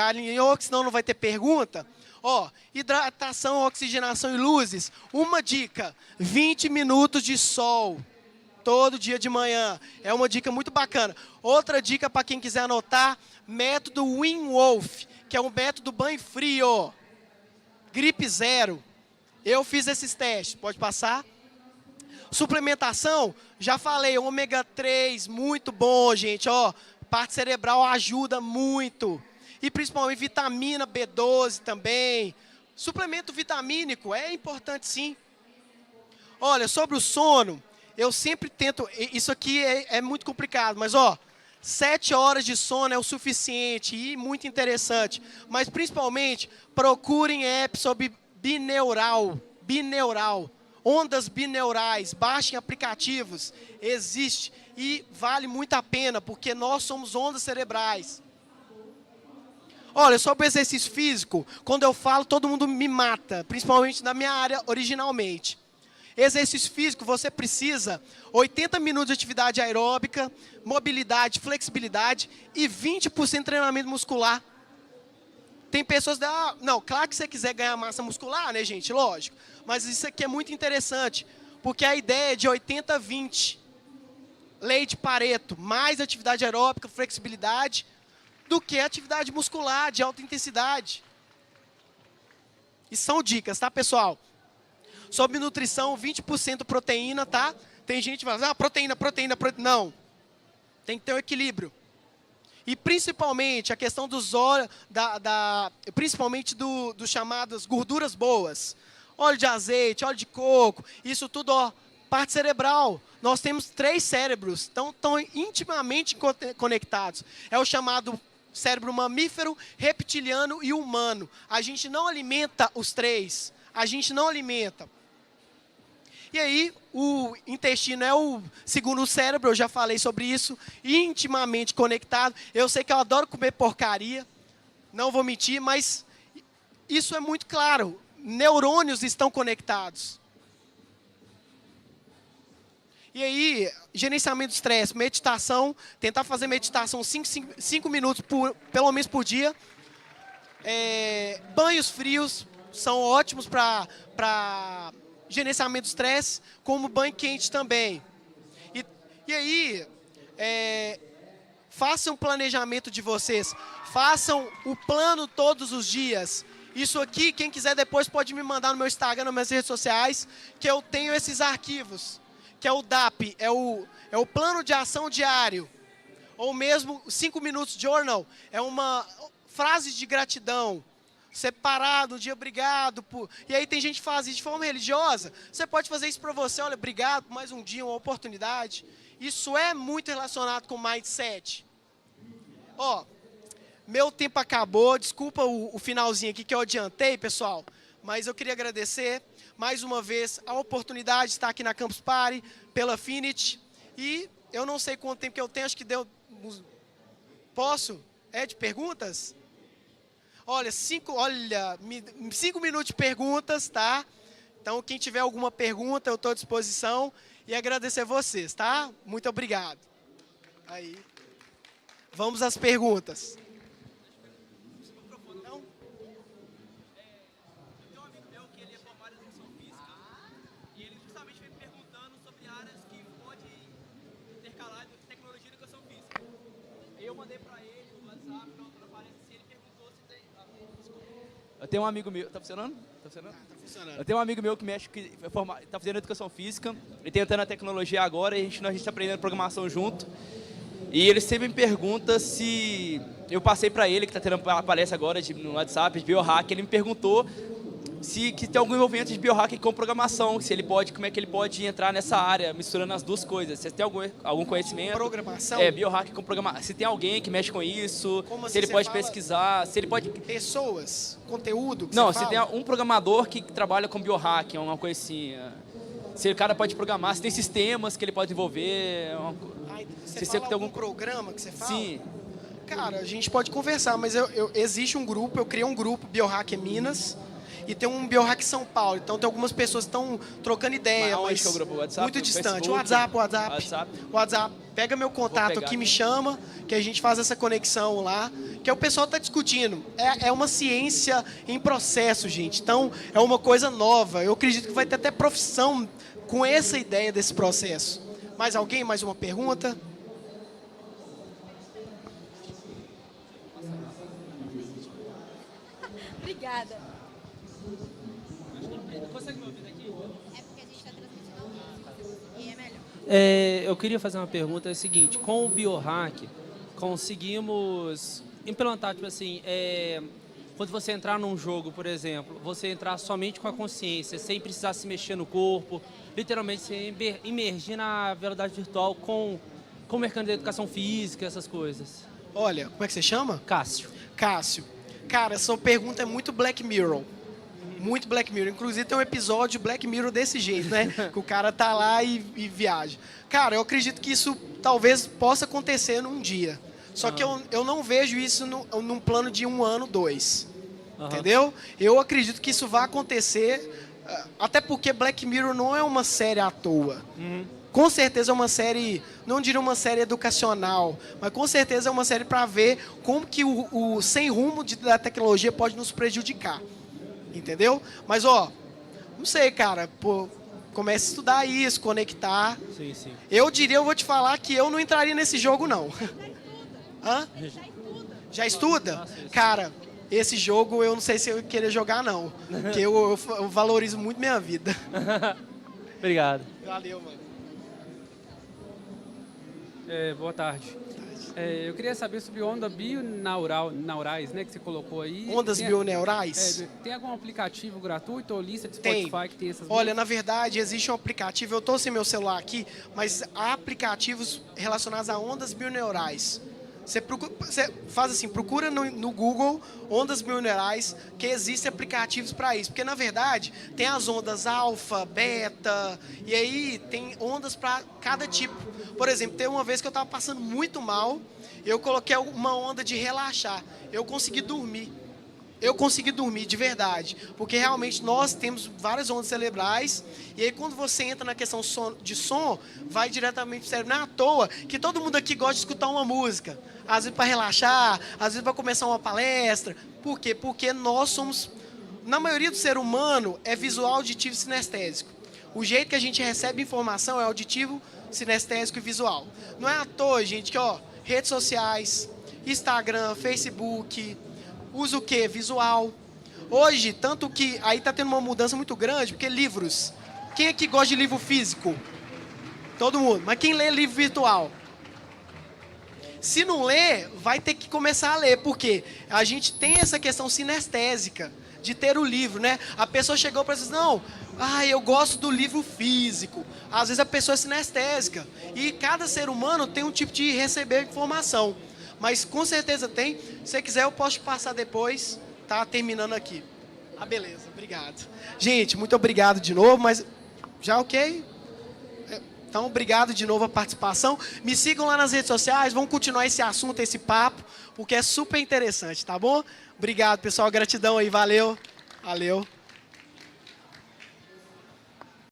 alinhou, que senão não vai ter pergunta. Ó, hidratação, oxigenação e luzes. Uma dica, 20 minutos de sol. Todo dia de manhã. É uma dica muito bacana. Outra dica para quem quiser anotar, método Wim Hof, que é um método banho frio. Gripe zero. Eu fiz esses testes. Pode passar? Suplementação, já falei, ômega 3, muito bom, gente. Ó, parte cerebral ajuda muito. E principalmente vitamina B12 também. Suplemento vitamínico é importante, sim. Olha, sobre o sono, eu sempre tento, isso aqui é muito complicado, mas ó, 7 horas de sono é o suficiente e muito interessante. Mas principalmente, procurem apps sobre bineural, ondas bineurais, baixem aplicativos, existe e vale muito a pena, porque nós somos ondas cerebrais. Olha, sobre o exercício físico, quando eu falo, todo mundo me mata, principalmente na minha área originalmente. Exercício físico, você precisa 80 minutos de atividade aeróbica, mobilidade, flexibilidade e 20% de treinamento muscular. Tem pessoas que não, claro que você quiser ganhar massa muscular, né, gente? Lógico. Mas isso aqui é muito interessante, porque a ideia é de 80-20. Lei de Pareto, mais atividade aeróbica, flexibilidade, do que atividade muscular de alta intensidade. E são dicas, tá, pessoal? Sobre nutrição, 20% proteína, tá? Tem gente que fala, proteína. Não. Tem que ter um equilíbrio. E principalmente a questão dos óleos, principalmente dos chamadas gorduras boas. Óleo de azeite, óleo de coco, isso tudo, ó, parte cerebral. Nós temos 3 cérebros, estão intimamente conectados. É o chamado cérebro mamífero, reptiliano e humano. A gente não alimenta os 3. a gente não alimenta. E aí, o intestino é o segundo cérebro, eu já falei sobre isso, intimamente conectado. Eu sei que eu adoro comer porcaria, não vou mentir, mas isso é muito claro. Neurônios estão conectados. E aí, gerenciamento de estresse, meditação, tentar fazer meditação 5 minutos, pelo menos por dia. Banhos frios são ótimos para gerenciamento de estresse, como banho quente também. E aí, façam um planejamento de vocês. Façam o plano todos os dias. Isso aqui, quem quiser depois pode me mandar no meu Instagram, nas minhas redes sociais, que eu tenho esses arquivos. Que é o DAP, é o plano de ação diário. Ou mesmo 5 minutos journal, é uma frase de gratidão. Separado, um dia obrigado por... E aí tem gente que faz isso de forma religiosa. Você pode fazer isso para você, olha, obrigado por mais um dia, uma oportunidade. Isso é muito relacionado com mindset. Ó, meu tempo acabou, desculpa o finalzinho aqui que eu adiantei, pessoal. Mas eu queria agradecer mais uma vez a oportunidade de estar aqui na Campus Party, pela Affinity. E eu não sei quanto tempo que eu tenho, acho que deu... Posso? De perguntas? Olha, 5 minutos de perguntas, tá? Então, quem tiver alguma pergunta, eu estou à disposição. E agradecer a vocês, tá? Muito obrigado. Aí. Vamos às perguntas. Eu tenho um amigo meu... Tá funcionando? Tá funcionando? Tá funcionando. Eu tenho um amigo meu que mexe, que tá fazendo educação física, e tentando a tecnologia agora, e a gente tá aprendendo programação junto. E ele sempre me pergunta se... Eu passei para ele, que está tendo uma palestra agora no WhatsApp, de biohack, ele me perguntou que tem algum envolvimento de biohack com programação, se ele pode, como é que ele pode entrar nessa área, misturando as duas coisas. Você tem algum conhecimento? Programação? Biohack com programação. Se tem alguém que mexe com isso, como se assim ele pode pesquisar, se ele pode... Pessoas? Conteúdo? Não, se tem um programador que trabalha com biohack, uma coisa assim... Se o cara pode programar, se tem sistemas que ele pode desenvolver... Você fala algum programa que você fala? Sim. Cara, a gente pode conversar, mas existe um grupo, eu criei um grupo, Biohack Minas, e tem um Biohack São Paulo. Então tem algumas pessoas que estão trocando ideia, mas que é o grupo? WhatsApp, muito distante. Facebook, WhatsApp. Pega meu contato aqui, me chama, que a gente faz essa conexão lá, que o pessoal está discutindo. É uma ciência em processo, gente. Então é uma coisa nova. Eu acredito que vai ter até profissão com essa ideia desse processo. Mais alguém? Mais uma pergunta? Obrigada. Consegue me ouvir daqui? É porque a gente está transmitindo ao vivo e é melhor. Eu queria fazer uma pergunta, é o seguinte, com o biohack, conseguimos implantar, tipo assim, quando você entrar num jogo, por exemplo, você entrar somente com a consciência, sem precisar se mexer no corpo, literalmente você imergir na realidade virtual com o mercado da educação física, essas coisas. Olha, como é que você chama? Cássio. Cássio. Cara, essa pergunta é muito Black Mirror. Muito Black Mirror. Inclusive tem um episódio Black Mirror desse jeito, né? Que o cara tá lá e viaja. Cara, eu acredito que isso talvez possa acontecer num dia. Só que eu não vejo isso num plano de 1 ano, 2. Entendeu? Eu acredito que isso vai acontecer, até porque Black Mirror não é uma série à toa. Com certeza é uma série, não diria uma série educacional, mas com certeza é uma série para ver como que o sem rumo da tecnologia pode nos prejudicar. Entendeu? Mas, não sei, cara, comece a estudar isso, conectar. Sim, sim. Eu vou te falar que eu não entraria nesse jogo, não. Hã? Já estuda? Cara, esse jogo eu não sei se eu queria jogar, não. Porque eu valorizo muito minha vida. Obrigado. Valeu, mano. Boa tarde. Eu queria saber sobre onda bioneurais, né, que você colocou aí. Ondas bioneurais? Tem algum aplicativo gratuito ou lista de Tem. Spotify que tem essas? Olha, na verdade, existe um aplicativo, eu estou sem meu celular aqui, mas há aplicativos relacionados a ondas bioneurais. Você faz assim, procura no Google ondas binaurais, que existem aplicativos para isso. Porque, na verdade, tem as ondas alfa, beta, e aí tem ondas para cada tipo. Por exemplo, teve uma vez que eu estava passando muito mal, eu coloquei uma onda de relaxar. Eu consegui dormir. Eu consegui dormir de verdade, porque realmente nós temos várias ondas cerebrais, e aí quando você entra na questão de som, vai diretamente para o cérebro. Não é à toa que todo mundo aqui gosta de escutar uma música, às vezes para relaxar, às vezes para começar uma palestra. Por quê? Porque nós somos, na maioria do ser humano, é visual, auditivo e sinestésico. O jeito que a gente recebe informação é auditivo, sinestésico e visual. Não é à toa, gente, que redes sociais, Instagram, Facebook, usa o quê? Visual. Hoje, tanto que aí está tendo uma mudança muito grande, porque livros. Quem aqui gosta de livro físico? Todo mundo. Mas quem lê livro virtual? Se não lê, vai ter que começar a ler. Por quê? A gente tem essa questão sinestésica de ter o livro, né? A pessoa chegou para dizer, não, eu gosto do livro físico. Às vezes a pessoa é sinestésica. E cada ser humano tem um tipo de receber informação. Mas com certeza tem. Se você quiser, eu posso te passar depois. Tá terminando aqui. Beleza. Obrigado. Gente, muito obrigado de novo. Mas já ok? Então, obrigado de novo a participação. Me sigam lá nas redes sociais. Vamos continuar esse assunto, esse papo, porque é super interessante, tá bom? Obrigado, pessoal. Gratidão aí. Valeu. Valeu.